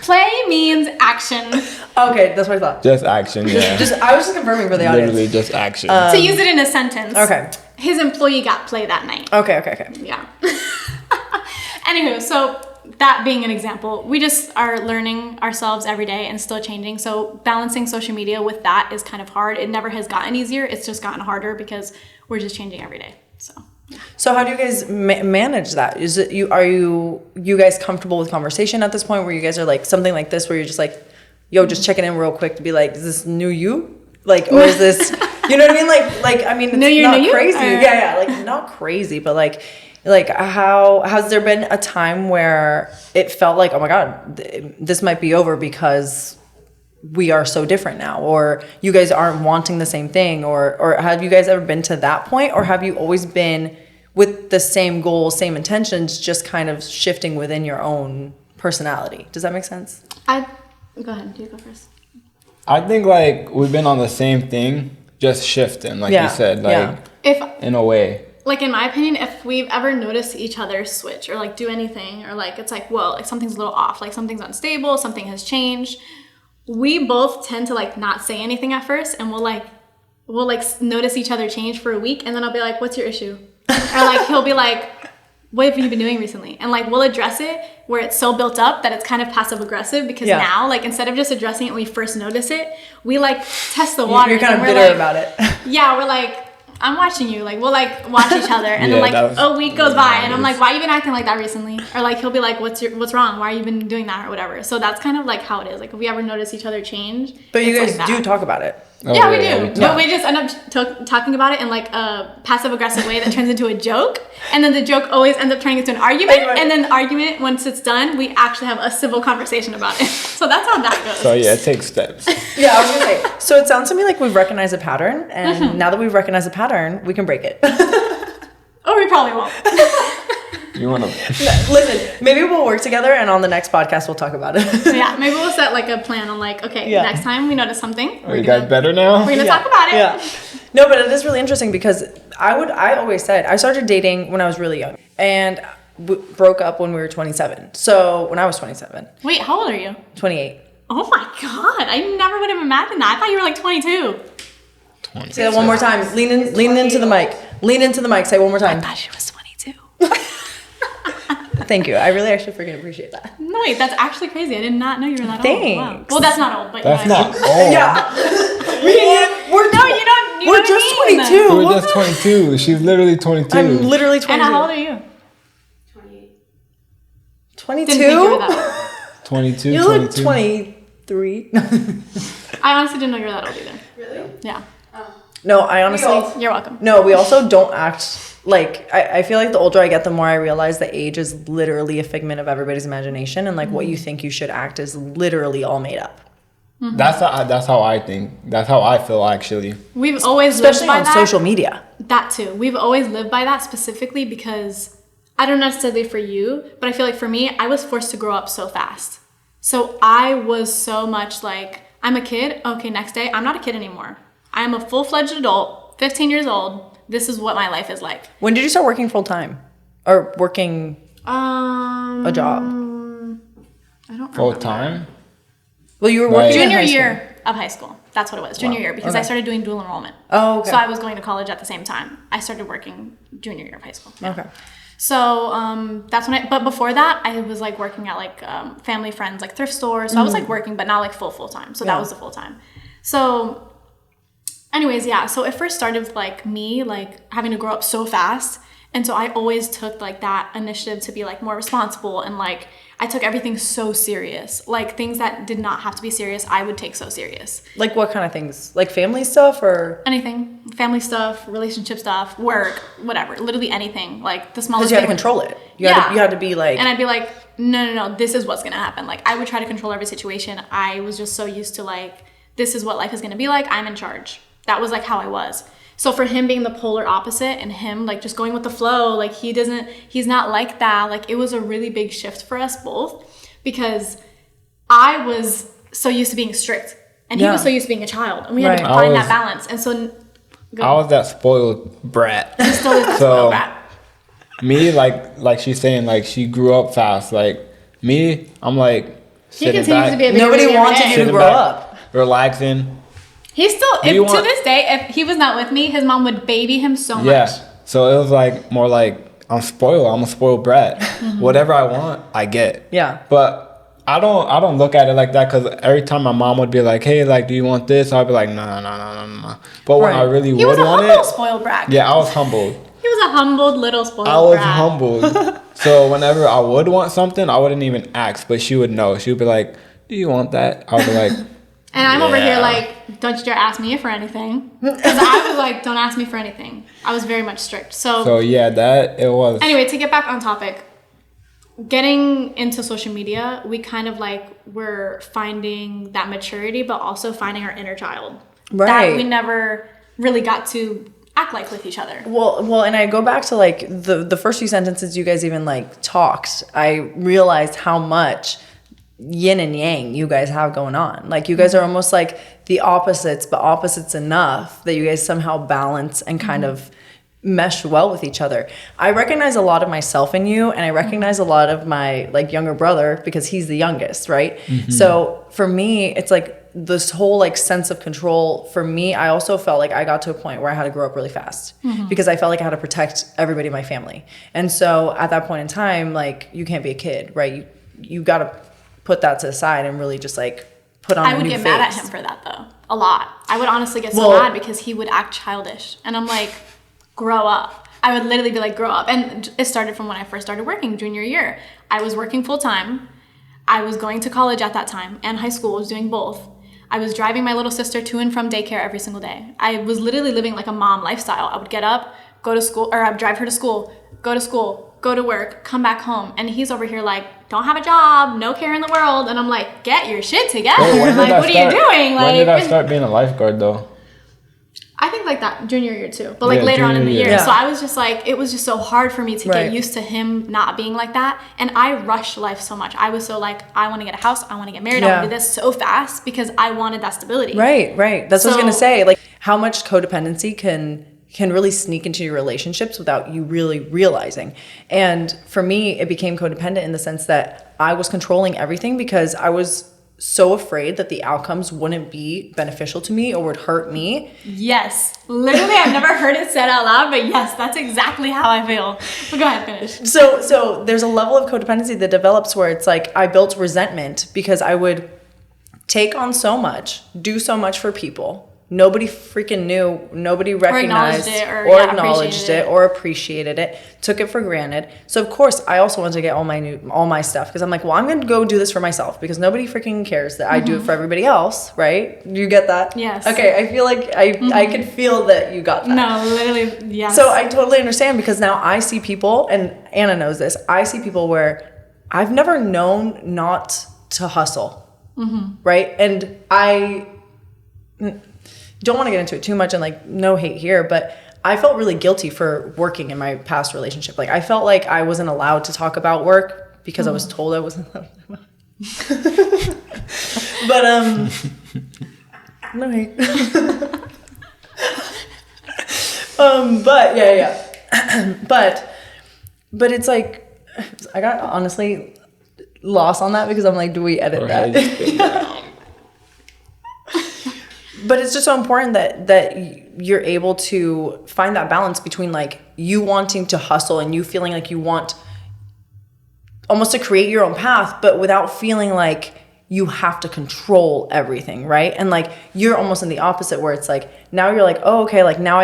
Play means action. Okay, that's what I thought. Just action, yeah. I was just confirming for the audience. Literally just action. To use it in a sentence. Okay. His employee got play that night. Okay. Yeah. Anywho, so that being an example, we just are learning ourselves every day and still changing. So balancing social media with that is kind of hard. It never has gotten easier. It's just gotten harder because we're just changing every day. So how do you guys manage that? Is it are you guys comfortable with conversation at this point where you guys are like something like this where you're just like, yo, just checking in real quick to be like, is this new you? Like, or is this, you know what I mean? Like I mean, it's not crazy. Yeah, like not crazy, but like how has there been a time where it felt like, oh my God, this might be over because we are so different now, or you guys aren't wanting the same thing, or have you guys ever been to that point, or have you always been with the same goals, same intentions, just kind of shifting within your own personality? Does that make sense? Go ahead, you go first. I think like we've been on the same thing, just shifting, like you said, like if in a way. Like in my opinion, if we've ever noticed each other switch or like do anything, or like it's like, whoa, like something's a little off, like something's unstable, something has changed. We both tend to like not say anything at first, and we'll notice each other change for a week, and then I'll be like, what's your issue? Or like he'll be like, what have you been doing recently? And like we'll address it where it's so built up that it's kind of passive aggressive, because now like instead of just addressing it when we first notice it, we like test the water. You're kind of bitter about it. Yeah, we're like, I'm watching you. Like we'll like watch each other, and then like a week goes by, and I'm like, why you been acting like that recently? Or like he'll be like, what's wrong? Why you been doing that or whatever? So that's kind of like how it is. Like if we ever notice each other change, but you guys do talk about it. Yeah, we do. But we just end up talking about it in like a passive aggressive way that turns into a joke, and then the joke always ends up turning into an argument, and then the argument, once it's done, we actually have a civil conversation about it. So that's how that goes. So yeah, it takes steps. Yeah, I was gonna say. So it sounds to me like we've recognized a pattern, and now that we've recognized a pattern, we can break it. Or we probably won't. You wanna listen? Maybe we'll work together, and on the next podcast, we'll talk about it. Yeah, maybe we'll set like a plan on like, okay, next time we notice something. Are you guys better now? We're gonna talk about it. Yeah. No, but it is really interesting because I always said I started dating when I was really young, and broke up when we were 27. So when I was 27. Wait, how old are you? 28. Oh my God, I never would have imagined that. I thought you were like 22. 20. Say that one more time. Lean into the mic. Lean into the mic. Say it one more time. I thought she was 22. Thank you. I really actually freaking appreciate that. No, wait, that's actually crazy. I did not know you were that Thanks. old. Wow. Well, that's not old, but That's you know what not I old. Yeah. We're just 22. We're just 22. She's literally 22. I'm literally 22. Anna, how old are you? 22? Didn't think you were that old. 22, You 22. look 23. I honestly didn't know you were that old either. Really? Yeah. No, I honestly... You're welcome. No, we also don't act... Like, I feel like the older I get, the more I realize that age is literally a figment of everybody's imagination. And, like, what you think you should act is literally all made up. Mm-hmm. That's how I think. That's how I feel, actually. We've always Especially lived by on that. social media. That too. We've always lived by that specifically because, I don't know necessarily for you, but I feel like for me, I was forced to grow up so fast. So I was so much like, I'm a kid. Okay, next day, I'm not a kid anymore. I am a full-fledged adult, 15 years old. This is what my life is like. When did you start working full-time? Or working a job? I don't remember. Full time? Well, you were working in Junior high school. year of high school. That's what it was. Junior year, because I started doing dual enrollment. Oh, okay. So I was going to college at the same time. I started working junior year of high school. Yeah. Okay. So that's when but before that, I was like working at like family friends, like thrift stores. So I was like working, but not like full time. So that was the full time. So anyways, yeah. So it first started with like me like having to grow up so fast. And so I always took like that initiative to be like more responsible, and like I took everything so serious. Like things that did not have to be serious, I would take so serious. Like what kind of things? Like family stuff or? Anything. Family stuff, relationship stuff, work, whatever. Literally anything. Like the smallest Because you had to thing. control it. You had to be like... And I'd be like, no, this is what's going to happen. Like I would try to control every situation. I was just so used to like, this is what life is going to be like. I'm in charge. That was like how I was. So for him being the polar opposite and him like just going with the flow, like he's not like that. Like it was a really big shift for us both because I was so used to being strict. And he was so used to being a child, and we had to Right. find that balance. And so, I was that spoiled brat. he still is that spoiled brat. Me, like she's saying, like she grew up fast. Like me, I'm like He sitting continues back, to be a baby Nobody every wanted day. you to sitting grow back, up. relaxing. He's still, Do you to want- this day, if he was not with me, his mom would baby him so much. Yeah. So it was like more like I'm spoiled. I'm a spoiled brat. Whatever I want, I get. Yeah. But I don't look at it like that, because every time my mom would be like, "Hey, like, do you want this?" I'd be like, "No." But when I really He was would a want humble it, spoiled brat. yeah, I was humbled. He was a humbled little spoiled I was brat. humbled. So whenever I would want something, I wouldn't even ask, but she would know. She would be like, "Do you want that?" I would be like, And I'm over here Yeah. like, don't you dare ask me for anything. Because I was like, don't ask me for anything. I was very much strict. so yeah, that it was. Anyway, to get back on topic, getting into social media, we kind of like were finding that maturity, but also finding our inner child. Right. That we never really got to act like with each other. Well, and I go back to like the first few sentences you guys even like talked. I realized how much yin and yang you guys have going on. Like you guys are almost like the opposites, but opposites enough that you guys somehow balance and kind of mesh well with each other. I recognize a lot of myself in you, and I recognize a lot of my like younger brother because he's the youngest, right? So for me, it's like this whole like sense of control. For me, I also felt like I got to a point where I had to grow up really fast because I felt like I had to protect everybody in my family. And so at that point in time, like you can't be a kid, right? You got to put that to the side and really just like put on a new face. I would get mad at him for that though. A lot. I would honestly get so mad because he would act childish. And I'm like, grow up. I would literally be like, grow up. And it started from when I first started working, junior year. I was working full time. I was going to college at that time and high school. I was doing both. I was driving my little sister to and from daycare every single day. I was literally living like a mom lifestyle. I would get up, go to school, or I'd drive her to school, go to work, come back home. And he's over here like, don't have a job, no care in the world. And I'm like, get your shit together. Like, what are you doing? Like, when did I start being a lifeguard though? I think like that junior year too, but like Yeah, later on in the junior year. year. So I was just like, it was just so hard for me to Right. get used to him not being like that. And I rushed life so much. I was so like, I want to get a house, I want to get married, I want to do this so fast because I wanted that stability. Right. That's what I was gonna So- say. Like how much codependency can really sneak into your relationships without you really realizing. And for me, it became codependent in the sense that I was controlling everything because I was so afraid that the outcomes wouldn't be beneficial to me or would hurt me. Yes. Literally, I've never heard it said out loud, but yes, that's exactly how I feel. But go ahead, finish. So there's a level of codependency that develops where it's like I built resentment because I would take on so much, do so much for people. Nobody freaking knew, nobody recognized or acknowledged it or appreciated it, took it for granted. So of course I also wanted to get all my stuff because I'm like, well, I'm going to go do this for myself because nobody freaking cares that I do it for everybody else, right? You get that? Yes. Okay, I feel like I could feel that you got that. No, literally, yes. So I totally understand because now I see people, and Anna knows this, I see people where I've never known not to hustle, right? And I don't want to get into it too much and like no hate here, but I felt really guilty for working in my past relationship. Like I felt like I wasn't allowed to talk about work because I was told I wasn't allowed. But no hate. But yeah. but it's like I got honestly lost on that because I'm like, do we edit that? But it's just so important that you're able to find that balance between like you wanting to hustle and you feeling like you want almost to create your own path, but without feeling like you have to control everything, right? And like you're almost in the opposite where it's like now you're like, oh, okay, like now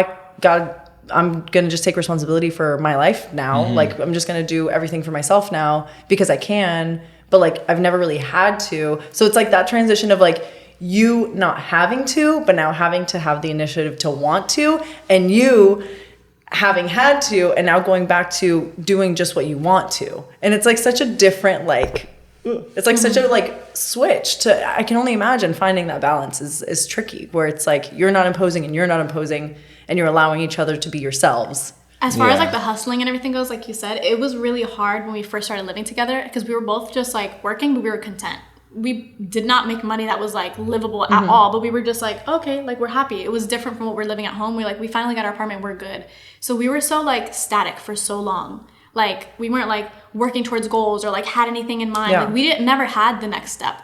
I'm gonna just take responsibility for my life now. Like I'm just gonna do everything for myself now because I can, but like I've never really had to. So it's like that transition of like you not having to, but now having to have the initiative to want to, and you having had to, and now going back to doing just what you want to. And it's like such a different, like, it's like such a like switch to, I can only imagine finding that balance is tricky, where it's like you're not imposing and you're not imposing, and you're allowing each other to be yourselves. As far as like the hustling and everything goes, like you said, it was really hard when we first started living together because we were both just like working, but we were content. we did not make money that was like livable at all, but we were just like, okay, like we're happy. It was different from what we're living at home. We finally got our apartment, we're good. So we were so like static for so long. Like we weren't like working towards goals or like had anything in mind. Like we never had the next step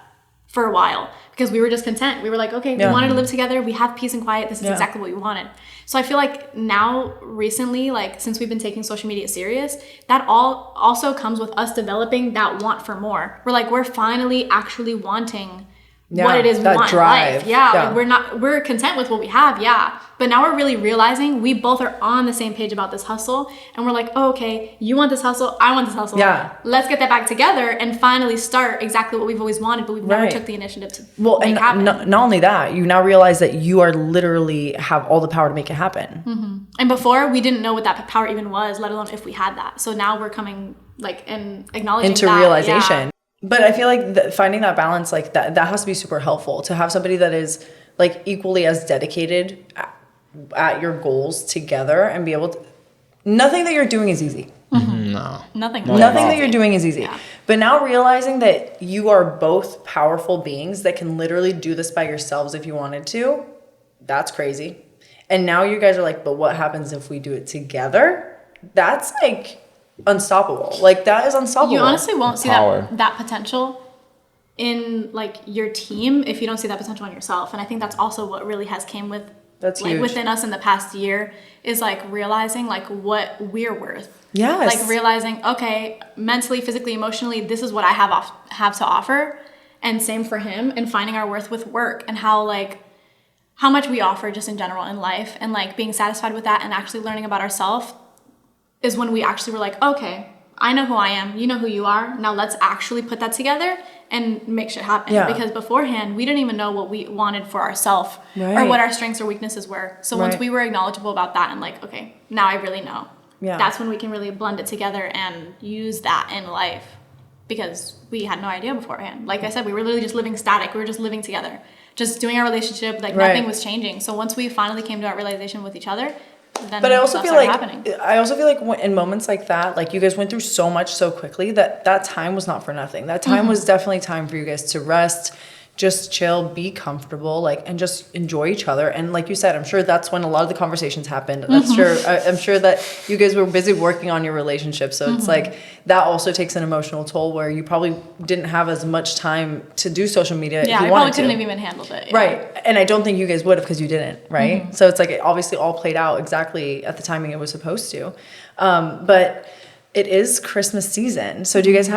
for a while because we were just content. We were like, okay, we wanted to live together. We have peace and quiet. This is exactly what we wanted. So I feel like now recently, like since we've been taking social media serious, that all also comes with us developing that want for more. We're finally actually wanting what it is we want drive. in life. Like we're content with what we have. But now we're really realizing we both are on the same page about this hustle. And we're like, oh, okay, you want this hustle. I want this hustle. Yeah. Let's get that back together and finally start exactly what we've always wanted, but we've never took the initiative to make it happen. Not only that, you now realize that you are literally have all the power to make it happen. And before we didn't know what that power even was, let alone if we had that. So now we're coming like and acknowledging into that, realization. But I feel like finding that balance, like that has to be super helpful to have somebody that is like equally as dedicated at your goals together and be able to. Nothing that you're doing is easy. No, nothing that you're doing is easy. But now realizing that you are both powerful beings that can literally do this by yourselves if you wanted to, that's crazy. And now you guys are like, but what happens if we do it together? That's like unstoppable. Like that is unstoppable. You honestly won't see that potential in like your team if you don't see that potential in yourself. And I think that's also what really has came with that's like huge. Within us in the past year is like realizing like what we're worth. Yes. Like realizing, okay, mentally, physically, emotionally, this is what I have to offer. And same for him, and finding our worth with work and how much we offer just in general in life, and like being satisfied with that and actually learning about ourselves is when we actually were like, okay, I know who I am, you know who you are, now let's actually put that together and make shit happen. Because beforehand we didn't even know what we wanted for ourselves or what our strengths or weaknesses were. So once we were acknowledgeable about that and like, okay, now I really know, that's when we can really blend it together and use that in life, because we had no idea beforehand. Like I said, we were literally just living static. We were just living together, just doing our relationship, like nothing was changing. So once we finally came to that realization with each other, then but I also feel like happening. In moments like that, like you guys went through so much so quickly that time was not for nothing. That time was definitely time for you guys to rest, just chill, be comfortable, like, and just enjoy each other. And like you said, I'm sure that's when a lot of the conversations happened. That's I'm sure that you guys were busy working on your relationship. So it's like that also takes an emotional toll where you probably didn't have as much time to do social media. Yeah, I probably couldn't have even handled it. Right. And I don't think you guys would have, because you didn't, right? So it's like it obviously all played out exactly at the timing it was supposed to. But it is Christmas season. So do you guys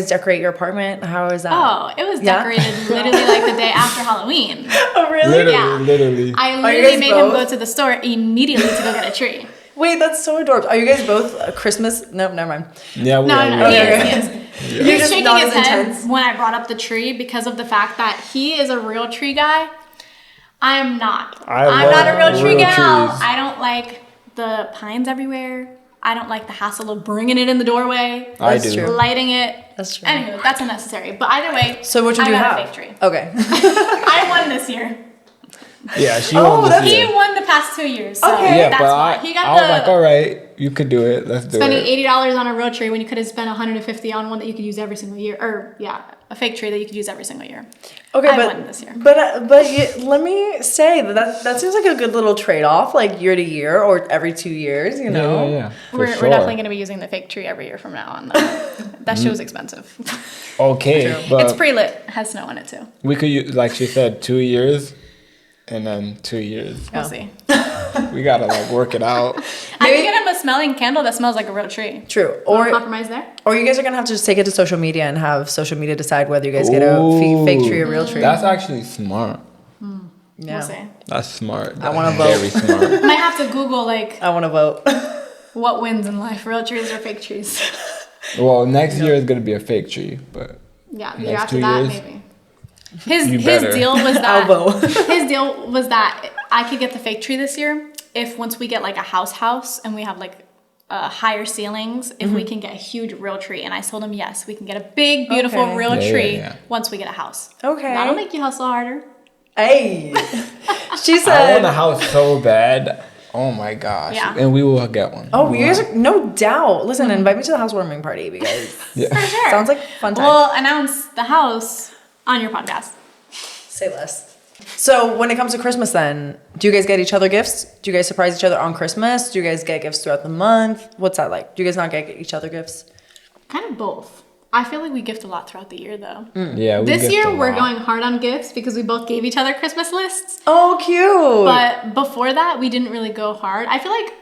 decorate your apartment? How is that? Oh, it was decorated literally like the day after Halloween. Oh, really? Literally. I literally made him go to the store immediately to go get a tree. Wait, that's so adorable. Are you guys both Christmas? No, never mind. Yeah, we no, are. he is. You're He's just shaking not his as head intense. when I brought up the tree because of the fact that he is a real tree guy. I am not. I'm not a real tree gal. Trees. I don't like the pines everywhere. I don't like the hassle of bringing it in the doorway. I do. True. Lighting it. That's true. Anyway, that's unnecessary. But either way, So what did you got have? a fake tree. Okay. I won this year. Yeah, she won this He year. won the past 2 years. So Okay. Yeah, that's but why. He got I was like, all right, you could do it. Let's do spending it. $80 on a real tree when you could have spent $150 on one that you could use every single year. Or a fake tree that you could use every single year. Okay, I but won this year. let me say that seems like a good little trade-off, like year to year or every 2 years, you know? Yeah. We're definitely going to be using the fake tree every year from now on. That shit was expensive. Okay, but It's pre-lit. Has snow on it too. we could use, like she said, 2 years, and then 2 years. We'll see. We gotta like work it out. I can get him a smelling candle that smells like a real tree. True. Or compromise there. Or you guys are gonna have to just take it to social media and have social media decide whether you guys get a fake tree or real tree. That's actually smart. Yeah. We'll see. That's smart. I wanna Very vote. smart. Might have to Google like I want to vote. what wins in life, real trees or fake trees. Well, next year is gonna be a fake tree, but Yeah, the year Next after 2 that years? maybe. His better. deal was that I'll vote. his deal was that I could get the fake tree this year if once we get like a house and we have like higher ceilings, if we can get a huge real tree. And I told him yes, we can get a big beautiful Okay. real Yeah, tree yeah. once we get a house. Okay. That'll make you hustle harder. Hey. She I said. want a house so bad. Oh my gosh. Yeah. And we will get one. Oh, you guys are, no doubt. Listen, invite me to the housewarming party because For sure. sounds like fun time. We'll announce the house on your podcast. Say less. So when it comes to Christmas then, do you guys get each other gifts? Do you guys surprise each other on Christmas? Do you guys get gifts throughout the month? What's that like? Do you guys not get each other gifts? Kind of both. I feel like we gift a lot throughout the year though. Yeah, this year we're going hard on gifts because we both gave each other Christmas lists. Oh, cute. But before that, we didn't really go hard. I feel like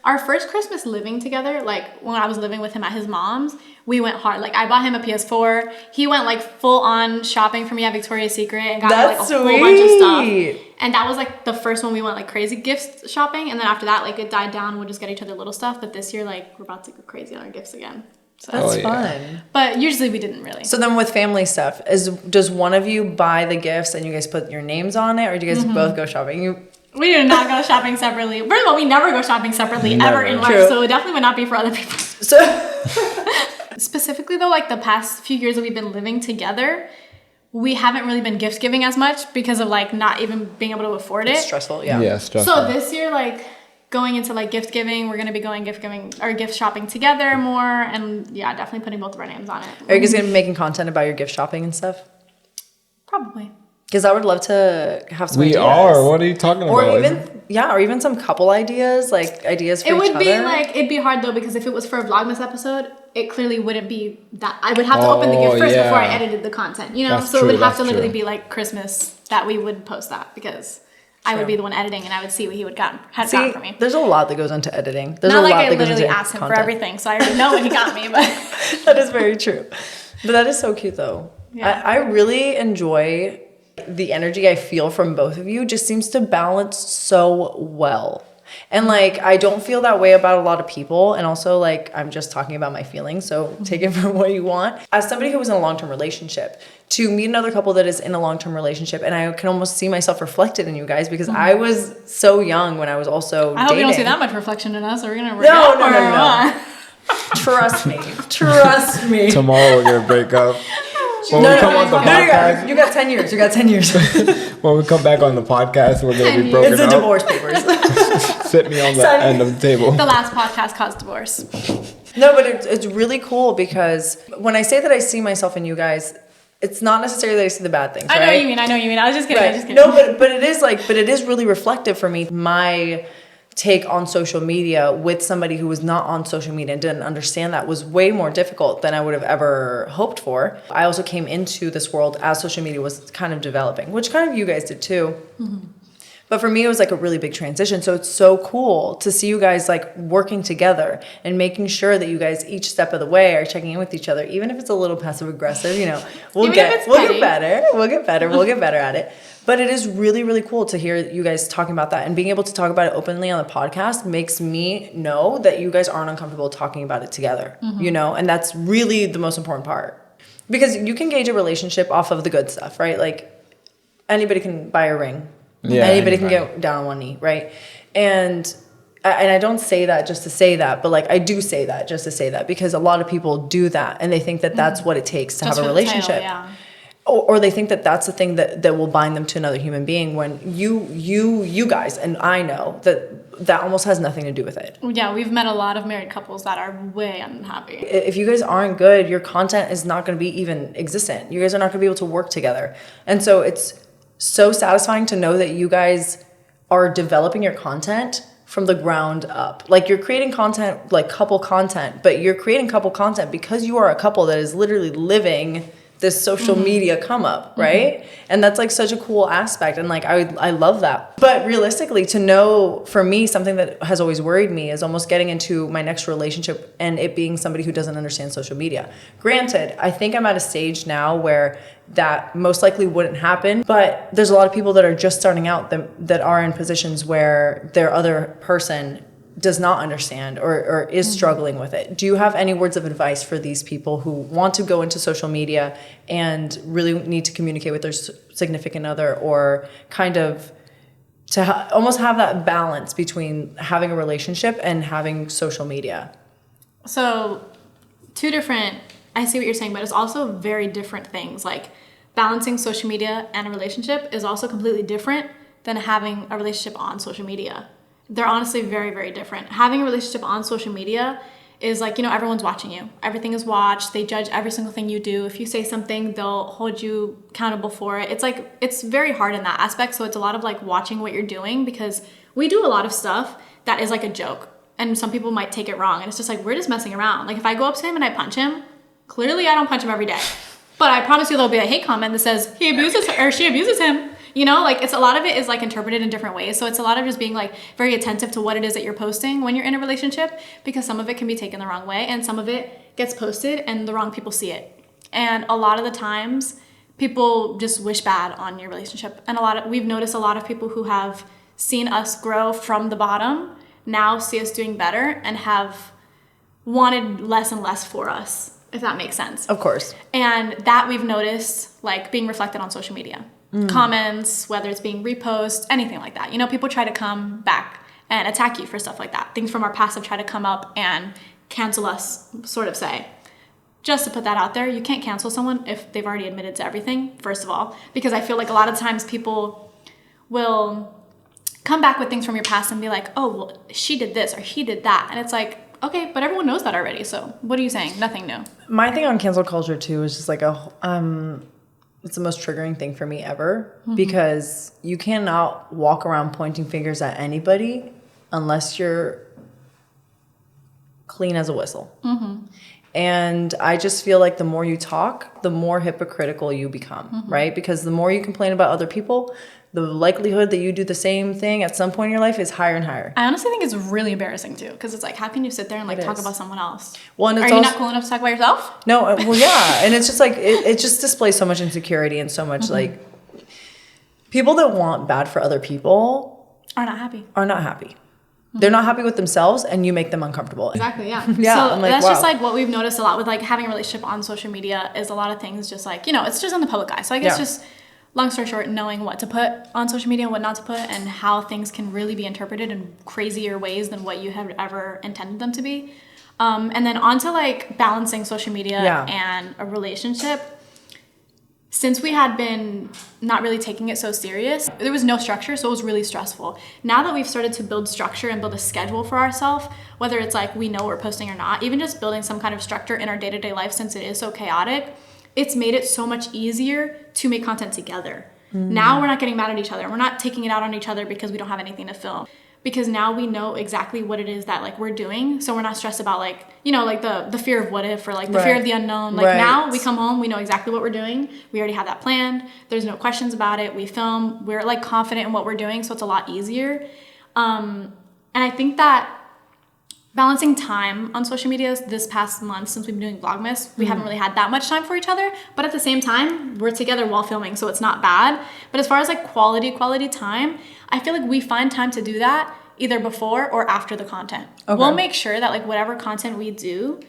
our first Christmas living together, like when I was living with him at his mom's, we went hard. Like I bought him a PS4. He went like full on shopping for me at Victoria's Secret and got me like a whole bunch of stuff. And that was like the first one we went like crazy gift shopping. And then after that, like it died down and we'll just get each other little stuff. But this year, like we're about to go crazy on our gifts again. So that's fun. But usually we didn't really. So then with family stuff, does one of you buy the gifts and you guys put your names on it, or do you guys both go shopping? We do not go shopping separately. First of all, we never go shopping separately ever in life. True. So it definitely would not be for other people. So specifically though, like the past few years that we've been living together, we haven't really been gift giving as much because of like not even being able to afford it. It's stressful, yeah. Yeah, stressful. So this year, like going into like gift giving, we're gonna be going gift giving or gift shopping together more, and yeah, definitely putting both of our names on it. Are you guys gonna be making content about your gift shopping and stuff? Probably. Because I would love to have some ideas. We are. What are you talking about? Or even some couple ideas, like ideas for each other. It would be like, it'd be hard though, because if it was for a Vlogmas episode, it clearly wouldn't be that. I would have to open the gift first before I edited the content, you know? That's so true, it would have to that's literally true. be like Christmas that we would post that, because I would be the one editing and I would see what he had gotten for me. There's a lot that goes into editing. There's Not a like lot I that goes literally into asked him content. for everything, so I already know what he got me, but That is very true. But that is so cute though. Yeah. I really enjoy the energy I feel from both of you. Just seems to balance so well. And like, I don't feel that way about a lot of people. And also like, I'm just talking about my feelings. So take it for what you want. As somebody who was in a long-term relationship, to meet another couple that is in a long-term relationship, and I can almost see myself reflected in you guys because I was so young when I was also I hope dating. you don't see that much reflection in us. Are we gonna break up? No. Trust me. Trust me. Tomorrow we're gonna break up. When we come on the podcast, You got 10 years. You got 10 years. when we come back on the podcast, we're gonna be broken It's the up. divorce papers. Sit me on the end of the table. The last podcast caused divorce. No, but it's really cool because when I say that I see myself in you guys, it's not necessarily that I see the bad things. I know right? what you mean. I was just kidding. Right. I was just kidding. No, but it is really reflective for me. My take on social media with somebody who was not on social media and didn't understand that was way more difficult than I would have ever hoped for. I also came into this world as social media was kind of developing, which kind of you guys did too. Mm-hmm. But for me, it was like a really big transition. So it's so cool to see you guys like working together and making sure that you guys each step of the way are checking in with each other, even if it's a little passive aggressive. You know, we'll get better at it. But it is really, really cool to hear you guys talking about that, and being able to talk about it openly on the podcast makes me know that you guys aren't uncomfortable talking about it together. Mm-hmm. You know, and that's really the most important part, because you can gauge a relationship off of the good stuff, right? Like anybody can buy a ring. Yeah, anybody can get down on one knee, right? And I don't say that just to say that, but like I do say that just to say that, because a lot of people do that and they think that that's what it takes to have a relationship. Title, yeah. Or they think that that's the thing that will bind them to another human being, when you guys, and I know that almost has nothing to do with it. Yeah, we've met a lot of married couples that are way unhappy. If you guys aren't good, your content is not going to be even existent. You guys are not going to be able to work together. And so it's so satisfying to know that you guys are developing your content from the ground up. Like you're creating content, like couple content, but you're creating couple content because you are a couple that is literally living this social media come up, right? Mm-hmm. And that's like such a cool aspect, and like I love that. But realistically, to know, for me, something that has always worried me is almost getting into my next relationship and it being somebody who doesn't understand social media. Granted, I think I'm at a stage now where that most likely wouldn't happen, but there's a lot of people that are just starting out that are in positions where their other person does not understand or is struggling with it. Do you have any words of advice for these people who want to go into social media and really need to communicate with their significant other, or kind of to almost have that balance between having a relationship and having social media? So I see what you're saying, but it's also very different things. Like balancing social media and a relationship is also completely different than having a relationship on social media. They're honestly very, very different. Having a relationship on social media is like, everyone's watching you. Everything is watched. They judge every single thing you do. If you say something, they'll hold you accountable for it. It's like, it's very hard in that aspect. So it's a lot of like watching what you're doing, because we do a lot of stuff that is like a joke. And some people might take it wrong. And it's just like, we're just messing around. Like if I go up to him and I punch him, clearly I don't punch him every day. But I promise you there'll be a hate comment that says he abuses her or she abuses him. Like it's a lot of it is like interpreted in different ways. So it's a lot of just being like very attentive to what it is that you're posting when you're in a relationship, because some of it can be taken the wrong way and some of it gets posted and the wrong people see it. And a lot of the times people just wish bad on your relationship. And we've noticed a lot of people who have seen us grow from the bottom now see us doing better and have wanted less and less for us, if that makes sense. Of course. And that we've noticed like being reflected on social media. Comments, whether it's being repost, anything like that. People try to come back and attack you for stuff like that. Things from our past have tried to come up and cancel us, sort of say. Just to put that out there, you can't cancel someone if they've already admitted to everything, first of all, because I feel like a lot of times people will come back with things from your past and be like, oh, well, she did this or he did that. And it's like, okay, but everyone knows that already. So what are you saying? Nothing new. My thing on cancel culture too is just like it's the most triggering thing for me ever, because you cannot walk around pointing fingers at anybody unless you're clean as a whistle. And I just feel like the more you talk, the more hypocritical you become, right? Because the more you complain about other people, the likelihood that you do the same thing at some point in your life is higher and higher. I honestly think it's really embarrassing too, because it's like, how can you sit there and like talk about someone else? Well, and are you not cool enough to talk about yourself? No, well, yeah, and it's just like it just displays so much insecurity and so much like people that want bad for other people are not happy. They're not happy with themselves, and you make them uncomfortable. Exactly, yeah. Yeah, so I'm like, that's wow. just like what we've noticed a lot with like having a relationship on social media is a lot of things just like, it's just in the public eye. So I guess just long story short, knowing what to put on social media and what not to put, and how things can really be interpreted in crazier ways than what you have ever intended them to be. And then on to like balancing social media and a relationship. Since we had been not really taking it so serious, there was no structure, so it was really stressful. Now that we've started to build structure and build a schedule for ourselves, whether it's like we know we're posting or not, even just building some kind of structure in our day-to-day life, since it is so chaotic, it's made it so much easier to make content together. Now we're not getting mad at each other. We're not taking it out on each other because we don't have anything to film. Because now we know exactly what it is that like we're doing, so we're not stressed about like like the fear of what if, or like the fear of the unknown. Like now we come home, we know exactly what we're doing. We already have that planned. There's no questions about it. We film. We're like confident in what we're doing, so it's a lot easier. And I think that balancing time on social media this past month, since we've been doing Vlogmas, we haven't really had that much time for each other. But at the same time, we're together while filming, so it's not bad. But as far as like quality time, I feel like we find time to do that either before or after the content. Okay. We'll make sure that like whatever content we do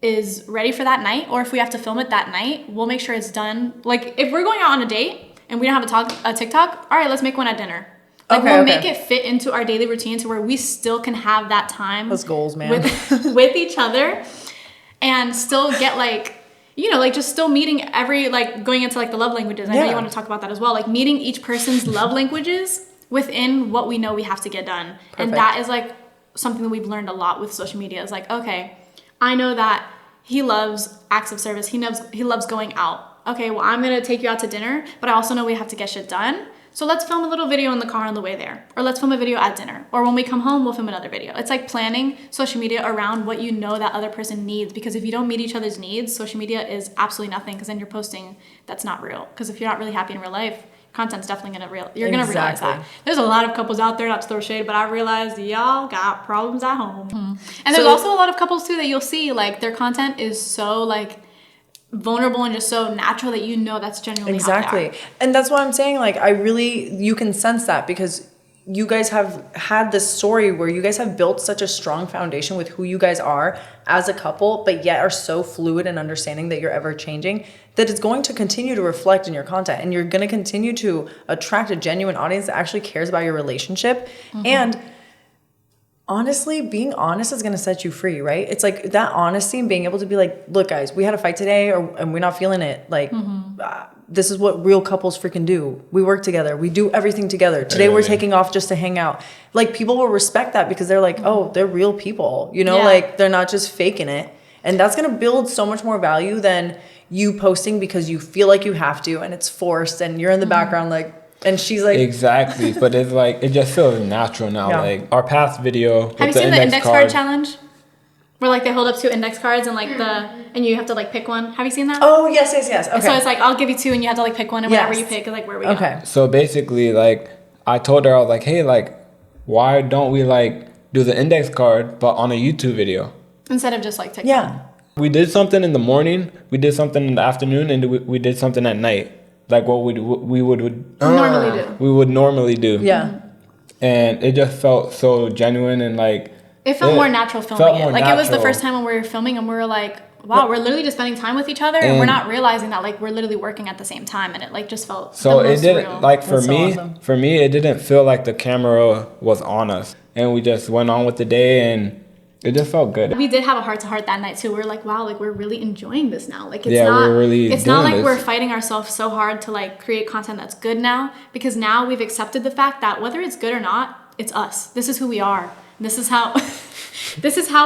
is ready for that night, or if we have to film it that night, we'll make sure it's done. Like if we're going out on a date and we don't have a TikTok, all right, let's make one at dinner. Like we'll make it fit into our daily routine to where we still can have that time. Those goals, man. with each other, and still get like, like just still meeting every, like going into like the love languages. I know you want to talk about that as well. Like meeting each person's love languages within what we know we have to get done. Perfect. And that is like something that we've learned a lot with social media. Is like, okay, I know that he loves acts of service. He loves going out. Okay, well, I'm going to take you out to dinner, but I also know we have to get shit done. So let's film a little video in the car on the way there. Or let's film a video at dinner. Or when we come home, we'll film another video. It's like planning social media around what you know that other person needs. Because if you don't meet each other's needs, social media is absolutely nothing, because then you're posting that's not real. Because if you're not really happy in real life, content's definitely you're gonna realize that. There's a lot of couples out there, not to throw shade, but I realized y'all got problems at home. And there's also a lot of couples too that you'll see like their content is so like vulnerable and just so natural that that's genuinely how they are. And that's what I'm saying, like you can sense that, because you guys have had this story where you guys have built such a strong foundation with who you guys are as a couple, but yet are so fluid and understanding that you're ever changing, that it's going to continue to reflect in your content, and you're going to continue to attract a genuine audience that actually cares about your relationship. And honestly, being honest is going to set you free, right? It's like that honesty and being able to be like, look guys, we had a fight today and we're not feeling it. Like, this is what real couples freaking do. We work together. We do everything together. Today we're taking off just to hang out. Like, people will respect that because they're like, oh, they're real people. You know, like, they're not just faking it. And that's going to build so much more value than you posting because you feel like you have to and it's forced and you're in the background like, and she's like... Exactly. But it's like, it just feels natural now. Yeah. Like, our past video... Have you seen the index card challenge? Where, like, they hold up 2 index cards and, like, and you have to, like, pick one. Have you seen that? Oh, yes. Okay. So it's like, I'll give you 2 and you have to, like, pick one, and whatever you pick is, like, where we go. Okay. So basically, like, I told her, I was like, hey, like, why don't we, like, do the index card, but on a YouTube video? Instead of just, like, TikTok. Yeah. We did something in the morning, we did something in the afternoon, and we did something at night. Like, what we would normally do. Yeah. And it just felt so genuine and, like... It felt more natural filming it. Like, it was the first time when we were filming and we were like, wow, we're literally just spending time with each other and we're not realizing that, like, we're literally working at the same time, and it, like, just felt so it didn't surreal. Like, for me it didn't feel like the camera was on us, and we just went on with the day, and it just felt good. We did have a heart-to-heart that night too. We were like, wow, like, we're really enjoying this now. Like, it's not like we're fighting ourselves so hard to, like, create content that's good now, because now we've accepted the fact that whether it's good or not, it's us. This is who we are. This is how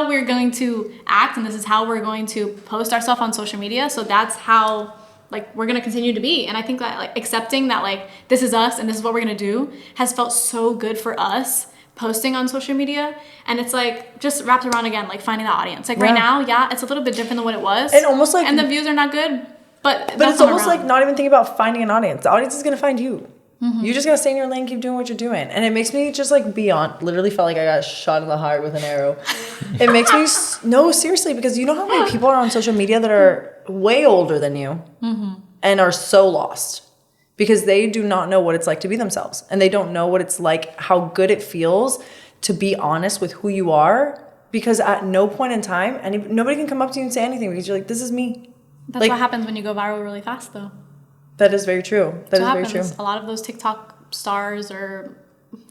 we're going to act, and this is how we're going to post ourselves on social media. So that's how, like, we're going to continue to be. And I think that, like, accepting that, like, this is us and this is what we're going to do has felt so good for us posting on social media. And it's, like, just wrapped around again, like, finding the audience. Like, right now, it's a little bit different than what it was. And almost like... And the views are not good, but it's almost like not even thinking about finding an audience. The audience is going to find you. Mm-hmm. You just gotta stay in your lane, keep doing what you're doing. And it makes me just, like, literally felt like I got shot in the heart with an arrow. It makes me, no, seriously, because you know how many people are on social media that are way older than you and are so lost because they do not know what it's like to be themselves. And they don't know what it's like, how good it feels to be honest with who you are, because at no point in time, nobody can come up to you and say anything because you're like, this is me. That's, like, what happens when you go viral really fast, though. That is very true. That is very true. A lot of those TikTok stars or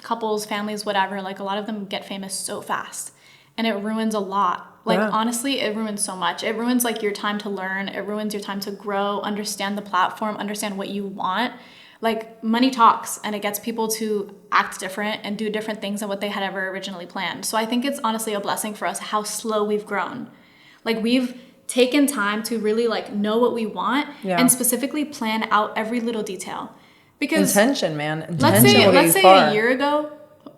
couples, families, whatever, like, a lot of them get famous so fast, and it ruins a lot. Like, honestly, it ruins so much. It ruins, like, your time to learn. It ruins your time to grow, understand the platform, understand what you want. Like, money talks, and it gets people to act different and do different things than what they had ever originally planned. So I think it's honestly a blessing for us how slow we've grown. Like, we've taken time to really, like, know what we want and specifically plan out every little detail. Because intention, man. Let's say a year ago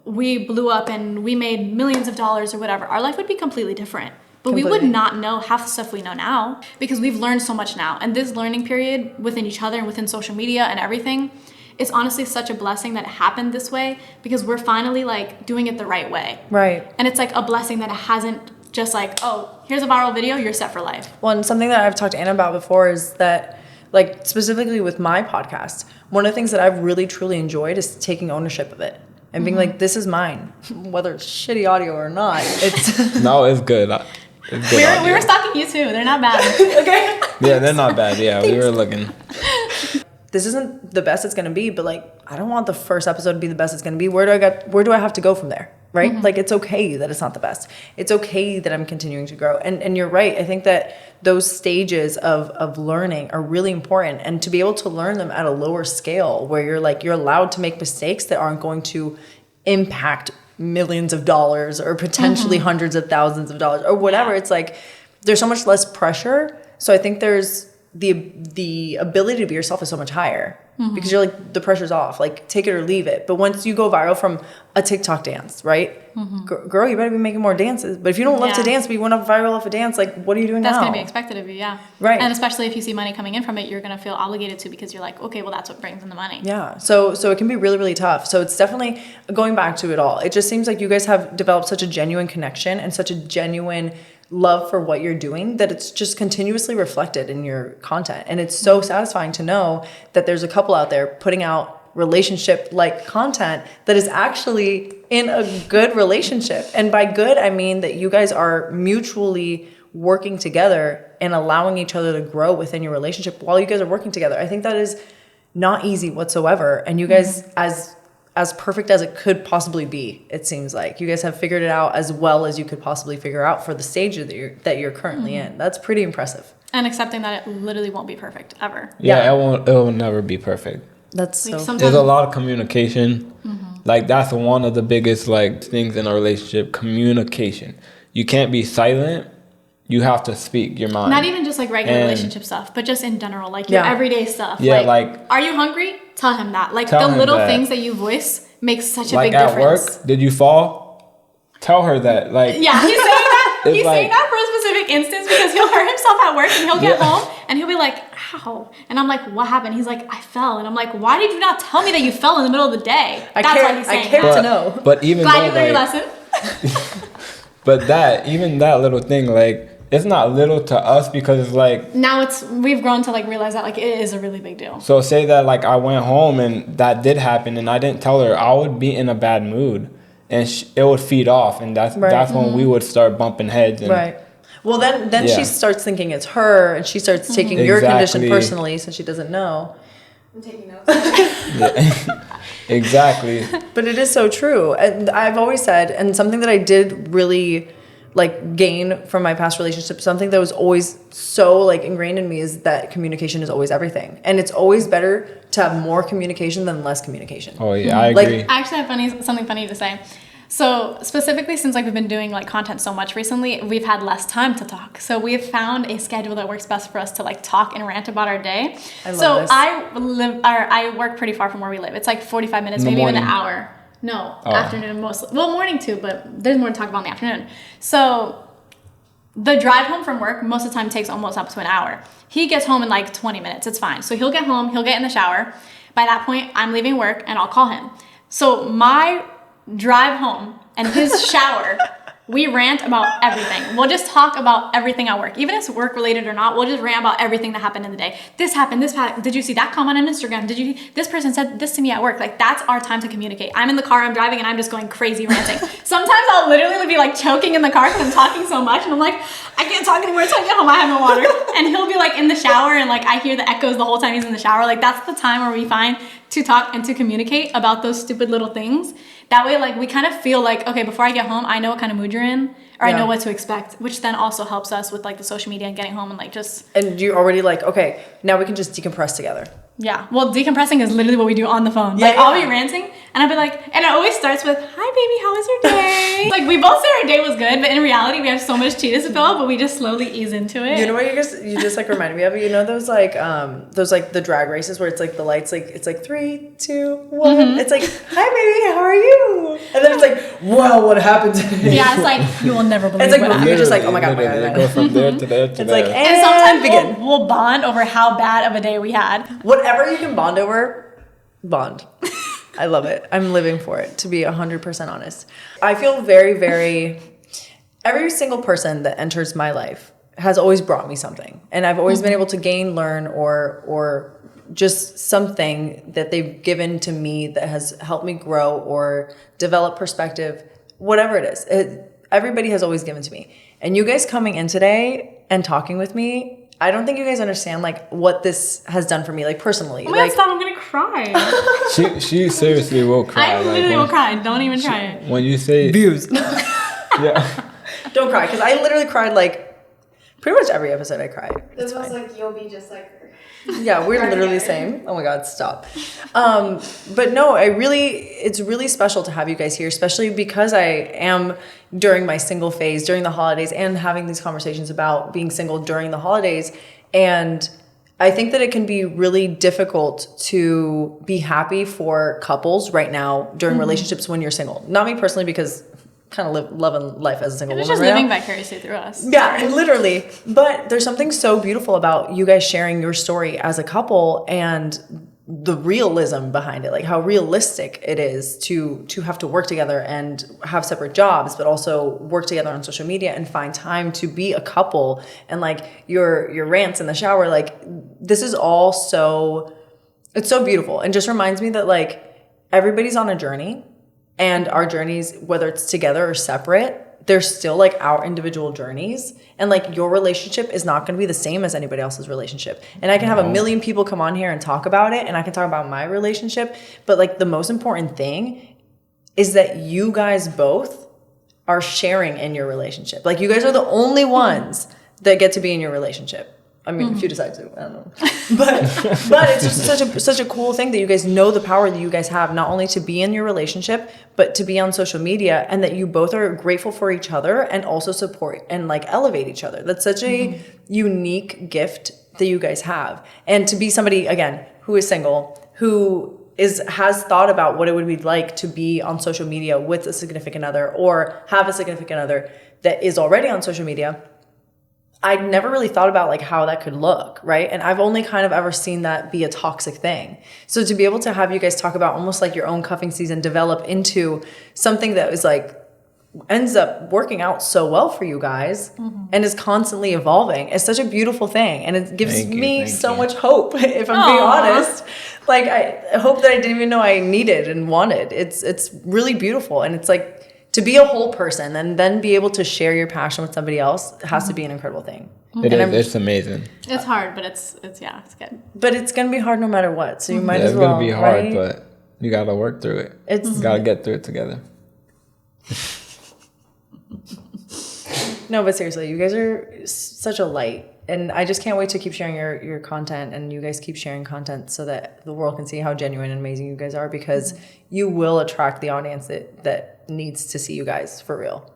we blew up and we made millions of dollars or whatever, our life would be completely different. But we would not know half the stuff we know now because we've learned so much now. And this learning period within each other and within social media and everything, it's honestly such a blessing that it happened this way because we're finally, like, doing it the right way. Right. And it's, like, a blessing that it hasn't just like, oh, here's a viral video, you're set for life. Well, and something that I've talked to Anna about before is that, like, specifically with my podcast, one of the things that I've really, truly enjoyed is taking ownership of it and being like, this is mine, whether it's shitty audio or not. It's no, it's good. We were stalking you too. They're not bad. Okay. Yeah, they're not bad. Yeah, we were looking. This isn't the best it's gonna be, but, like, I don't want the first episode to be the best it's gonna be. Where do I have to go from there? Right? Like, it's okay that it's not the best. It's okay that I'm continuing to grow. And you're right. I think that those stages of learning are really important, and to be able to learn them at a lower scale where you're allowed to make mistakes that aren't going to impact millions of dollars or potentially hundreds of thousands of dollars or whatever. It's like there's so much less pressure. So I think there's the ability to be yourself is so much higher. Because you're like, the pressure's off, like, take it or leave it. But once you go viral from a TikTok dance, right? Girl, you better be making more dances. But if you don't love to dance, but you went up viral off a dance, like, what are you doing now? That's going to be expected of you, yeah. Right. And especially if you see money coming in from it, you're going to feel obligated to because you're like, okay, well, that's what brings in the money. Yeah. So it can be really, really tough. So it's definitely going back to it all. It just seems like you guys have developed such a genuine connection and such a genuine love for what you're doing that it's just continuously reflected in your content. And it's so satisfying to know that there's a couple out there putting out relationship-like content that is actually in a good relationship. And by good, I mean that you guys are mutually working together and allowing each other to grow within your relationship while you guys are working together. I think that is not easy whatsoever. And you guys, as perfect as it could possibly be, it seems like you guys have figured it out as well as you could possibly figure out for the stage that you're currently in. That's pretty impressive. And accepting that it literally won't be perfect ever. Yeah, it will never be perfect. That's so. There's a lot of communication. Like that's one of the biggest like things in a relationship. Communication. You can't be silent. You have to speak your mind. Not even just like regular relationship stuff, but just in general, like your everyday stuff. Yeah, like, are you hungry? Tell him that. Like the little things that you voice makes such a big difference. Like at work, did you fall? Tell her that. Like yeah, he's saying that. He's saying that for a specific instance because he'll hurt himself at work and he'll get home and he'll be like, ow. And I'm like, what happened? He's like, I fell. And I'm like, why did you not tell me that you fell in the middle of the day? That's why he's saying I care to know. But even glad you learned your lesson. But even that little thing, like, it's not little to us because it's like... Now we've grown to like realize that like it is a really big deal. So say that like I went home and that did happen and I didn't tell her, I would be in a bad mood. And it would feed off, and that's when we would start bumping heads. And, well, then she starts thinking it's her, and she starts taking your condition personally, since she doesn't know. I'm taking notes. Exactly. But it is so true, and I've always said, and something that I did really like gain from my past relationship, something that was always so like ingrained in me is that communication is always everything, and it's always better to have more communication than less communication. Oh yeah, I agree. I actually have something funny to say. So specifically, since like we've been doing like content so much recently, we've had less time to talk. So we've found a schedule that works best for us to like talk and rant about our day. I love this. I work pretty far from where we live. It's like 45 minutes, maybe even an hour. No, afternoon mostly. Well, morning too, but there's more to talk about in the afternoon. So the drive home from work most of the time takes almost up to an hour. He gets home in like 20 minutes. It's fine. So he'll get home, he'll get in the shower. By that point, I'm leaving work and I'll call him. So my drive home and his shower, we rant about everything. We'll just talk about everything at work. Even if it's work related or not, we'll just rant about everything that happened in the day. This happened, did you see that comment on Instagram? This person said this to me at work? Like that's our time to communicate. I'm in the car, I'm driving, and I'm just going crazy ranting. Sometimes I'll literally be like choking in the car because I'm talking so much and I'm like, I can't talk anymore until I get home, I have no water. And he'll be like in the shower and like I hear the echoes the whole time he's in the shower. Like that's the time where we find to talk and to communicate about those stupid little things. That way, like, we kind of feel like, okay, before I get home, I know what kind of mood you're in, or I know what to expect, which then also helps us with, like, the social media and getting home and, like, just... And you're already like, okay, now we can just decompress together. Yeah. Well, decompressing is literally what we do on the phone. Like, I'll be ranting, and I'll be like... And it always starts with, hi, baby, how was your day? Like, we both say our day was good, but in reality, we have so much tea to spill, but we just slowly ease into it. You know what you just like, reminded me of? You know those, like, the drag races where it's, like, the lights, like, it's, like, 3, 2, 1. Mm-hmm. It's like, hi, baby, how are you? And then it's like, wow, what happened today? Yeah, it's like, you will never believe it's like, you're just like, oh my God, It goes from there to there to it's there. like, and sometimes we'll bond over how bad of a day we had. Whatever you can bond over, bond. I love it. I'm living for it, to be 100% honest. I feel very, very... Every single person that enters my life has always brought me something. And I've always been able to gain, learn, or just something that they've given to me that has helped me grow or develop perspective, whatever it is. Everybody has always given to me. And you guys coming in today and talking with me, I don't think you guys understand like what this has done for me, like personally. Oh my God, stop! I'm gonna cry. She seriously will cry. I literally will cry. Don't even try it. When you say views, yeah, don't cry because I literally cried like pretty much every episode. I cried. This was like you'll be just like her. Yeah, we're literally the same. Oh my God, stop. But no, it's really special to have you guys here, especially because I am during my single phase, during the holidays, and having these conversations about being single during the holidays. And I think that it can be really difficult to be happy for couples right now during relationships when you're single. Not me personally, because kind of loving life as a single woman. Just living vicariously through us. Yeah, literally. But there's something so beautiful about you guys sharing your story as a couple and the realism behind it, like how realistic it is to have to work together and have separate jobs, but also work together on social media and find time to be a couple. And like your rants in the shower, like this is all it's so beautiful, and just reminds me that like everybody's on a journey. And our journeys, whether it's together or separate, they're still like our individual journeys. And like your relationship is not going to be the same as anybody else's relationship. And I can have a million people come on here and talk about it, and I can talk about my relationship. But like the most important thing is that you guys both are sharing in your relationship. Like you guys are the only ones that get to be in your relationship. I mean, if you decide to, I don't know. But it's just such a cool thing that you guys know the power that you guys have, not only to be in your relationship, but to be on social media, and that you both are grateful for each other and also support and like elevate each other. That's such a unique gift that you guys have. And to be somebody, again, who is single, who has thought about what it would be like to be on social media with a significant other, or have a significant other that is already on social media, I'd never really thought about like how that could look, right? And I've only kind of ever seen that be a toxic thing. So to be able to have you guys talk about almost like your own cuffing season develop into something that is like ends up working out so well for you guys and is constantly evolving, it's such a beautiful thing. And it gives me so much hope, if I'm being honest. Like I hope that I didn't even know I needed and wanted. It's really beautiful. And it's like, to be a whole person and then be able to share your passion with somebody else has to be an incredible thing. It's amazing. It's hard, but it's good. But it's going to be hard no matter what. So you might as well. It's going to be hard, but you got to work through it. You got to get through it together. No, but seriously, you guys are such a light. And I just can't wait to keep sharing your content, and you guys keep sharing content so that the world can see how genuine and amazing you guys are, because you will attract the audience that needs to see you guys for real.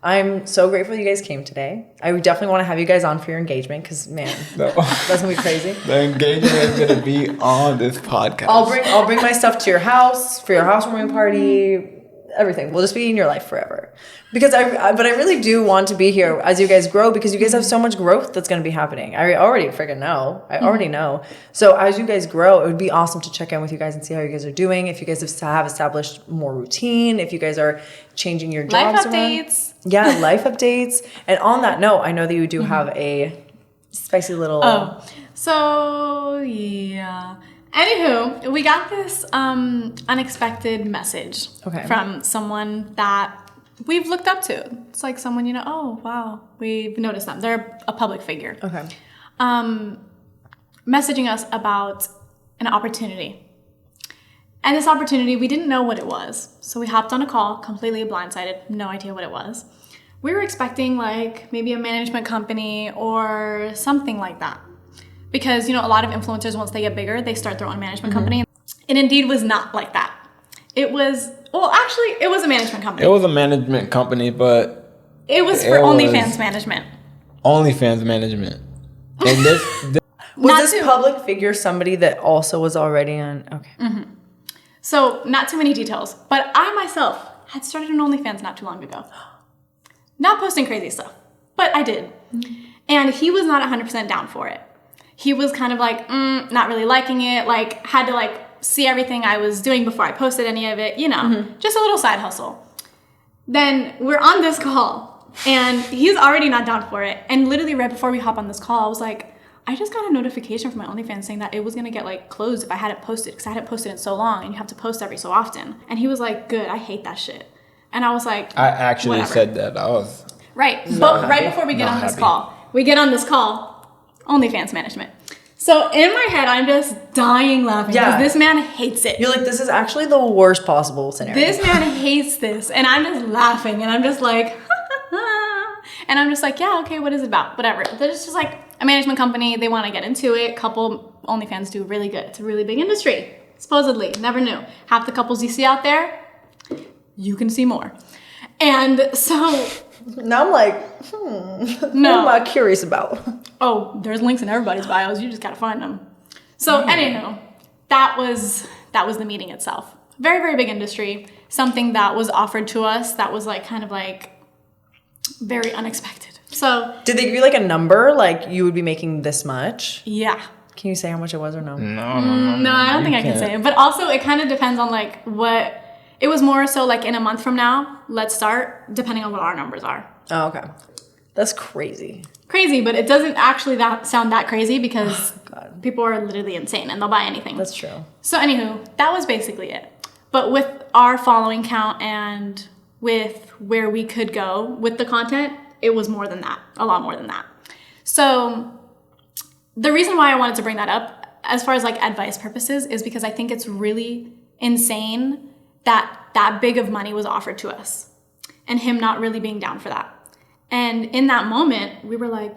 I'm so grateful you guys came today. I would definitely want to have you guys on for your engagement, because man, that's gonna be crazy. The engagement is gonna be on this podcast. I'll bring my stuff to your house for your housewarming party. Everything. We'll just be in your life forever. Because I really do want to be here as you guys grow, because you guys have so much growth that's going to be happening. I already freaking know. I already know. So as you guys grow, it would be awesome to check in with you guys and see how you guys are doing. If you guys have established more routine, if you guys are changing your jobs life updates. Around. Yeah, life updates. And on that note, I know that you do have a spicy little... So yeah. Anywho, we got this unexpected message from someone that we've looked up to. It's like someone, oh, wow, we've noticed them. They're a public figure. Okay. Messaging us about an opportunity. And this opportunity, we didn't know what it was. So we hopped on a call, completely blindsided, no idea what it was. We were expecting like maybe a management company or something like that. Because, a lot of influencers, once they get bigger, they start their own management company. And Indeed was not like that. It was a management company. It was a management company, but... It was for OnlyFans management. OnlyFans management. And this was this public figure somebody that also was already on... Okay. Mm-hmm. So, not too many details. But I myself had started an OnlyFans not too long ago. Not posting crazy stuff, but I did. And he was not 100% down for it. He was kind of like, not really liking it, like had to like see everything I was doing before I posted any of it, just a little side hustle. Then we're on this call and he's already not down for it. And literally right before we hop on this call, I was like, I just got a notification from my OnlyFans saying that it was going to get like closed if I hadn't posted, because I hadn't posted in so long and you have to post every so often. And he was like, good, I hate that shit. And I was like, I actually whatever. Said that. I was... Right. But right before we get on this call, OnlyFans management. So in my head, I'm just dying laughing because this man hates it. You're like, this is actually the worst possible scenario. This man hates this. And I'm just laughing and I'm just like, and I'm just like, yeah, okay, what is it about? Whatever. There's just like a management company. They want to get into it. Couple OnlyFans do really good. It's a really big industry. Supposedly. Never knew. Half the couples you see out there, you can see more. And so... Now I'm like, what am I curious about? Oh, there's links in everybody's bios. You just gotta find them. So anyhow, that was the meeting itself. Very, very big industry. Something that was offered to us that was like kind of like very unexpected. So did they give you like a number? Like you would be making this much? Yeah. Can you say how much it was or no? No, I don't think I can say it. But also it kind of depends on like what. It was more so like in a month from now, let's start, depending on what our numbers are. Oh, okay. That's crazy. Crazy, but it doesn't actually sound that crazy because people are literally insane and they'll buy anything. That's true. So anywho, that was basically it. But with our following count and with where we could go with the content, it was more than that, a lot more than that. So the reason why I wanted to bring that up, as far as like advice purposes, is because I think it's really insane that big of money was offered to us and him not really being down for that. And in that moment, we were like,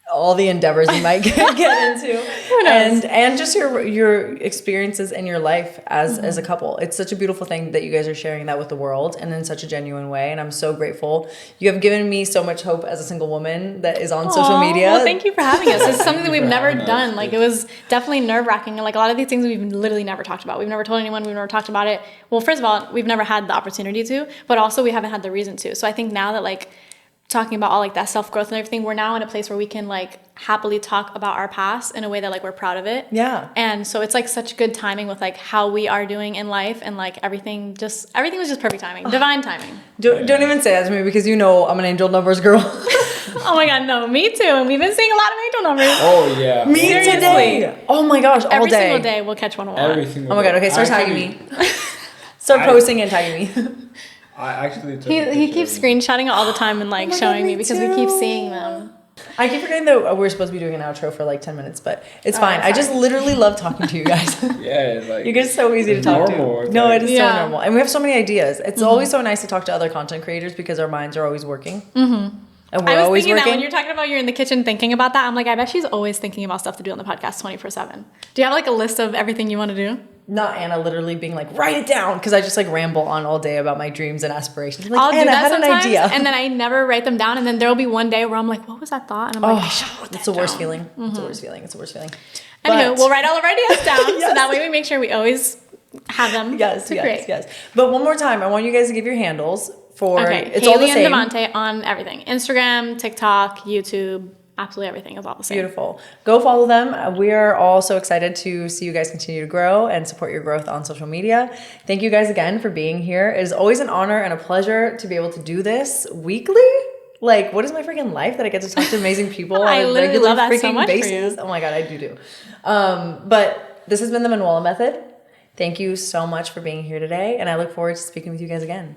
all the endeavors you might get into. Who knows? And just your experiences in your life as a couple. It's such a beautiful thing that you guys are sharing that with the world and in such a genuine way. And I'm so grateful. You have given me so much hope as a single woman that is on social media. Well, thank you for having us. It's something that we've never done. Like, it was definitely nerve-wracking. And like a lot of these things we've literally never talked about. We've never told anyone. We've never talked about it. Well, first of all, we've never had the opportunity to, but also we haven't had the reason to. So I think now that like talking about all like that self-growth and everything, we're now in a place where we can like happily talk about our past in a way that like we're proud of it. Yeah. And so it's like such good timing with like how we are doing in life, and like everything was just perfect timing. Divine timing. Don't even say that to me, because you know I'm an angel numbers girl. Oh my God, no, me too. And we've been seeing a lot of angel numbers. Oh yeah. Me today. Oh my gosh, all Every day. single day we'll catch one of Every single Oh my God, day. okay, start tagging me. Start posting and tagging me. I actually took He keeps screenshotting it all the time and like Oh my showing God, me me because we keep seeing them. I keep forgetting that we're supposed to be doing an outro for like 10 minutes, but it's fine. I just literally love talking to you guys. Yeah, it's like You guys are so easy to it's talk normal. to. It's No, like- it is so normal. And we have so many ideas. It's always so nice to talk to other content creators because our minds are always working. Mm-hmm. And we're I was always thinking working. that when you're talking about you're in the kitchen thinking about that, I'm like, I bet she's always thinking about stuff to do on the podcast 24/7. Do you have like a list of everything you want to do? Not Anna literally being like, write it down, because I just like ramble on all day about my dreams and aspirations. I'm like, I'll do Anna, I that had an sometimes, idea. and then I never write them down, and then there'll be one day where I'm like, what was that thought? And I'm like, I should write that It's the worst down. feeling. It's the worst feeling. It's the worst feeling. Anywho, But- we'll write all of our ideas down, so Yes. that way we make sure we always have them Yes, to yes, create. yes. But one more time, I want you guys to give your handles for, Okay, it's all the Haley same. and Davante on everything. Instagram, TikTok, YouTube, absolutely everything is all the same. Beautiful. Go follow them. We are all so excited to see you guys continue to grow and support your growth on social media. Thank you guys again for being here. It is always an honor and a pleasure to be able to do this weekly. Like, what is my freaking life that I get to talk to amazing people I on a literally regular love that so freaking much for basis? you. Oh my God, I do. But this has been the Manuela Method. Thank you so much for being here today, and I look forward to speaking with you guys again.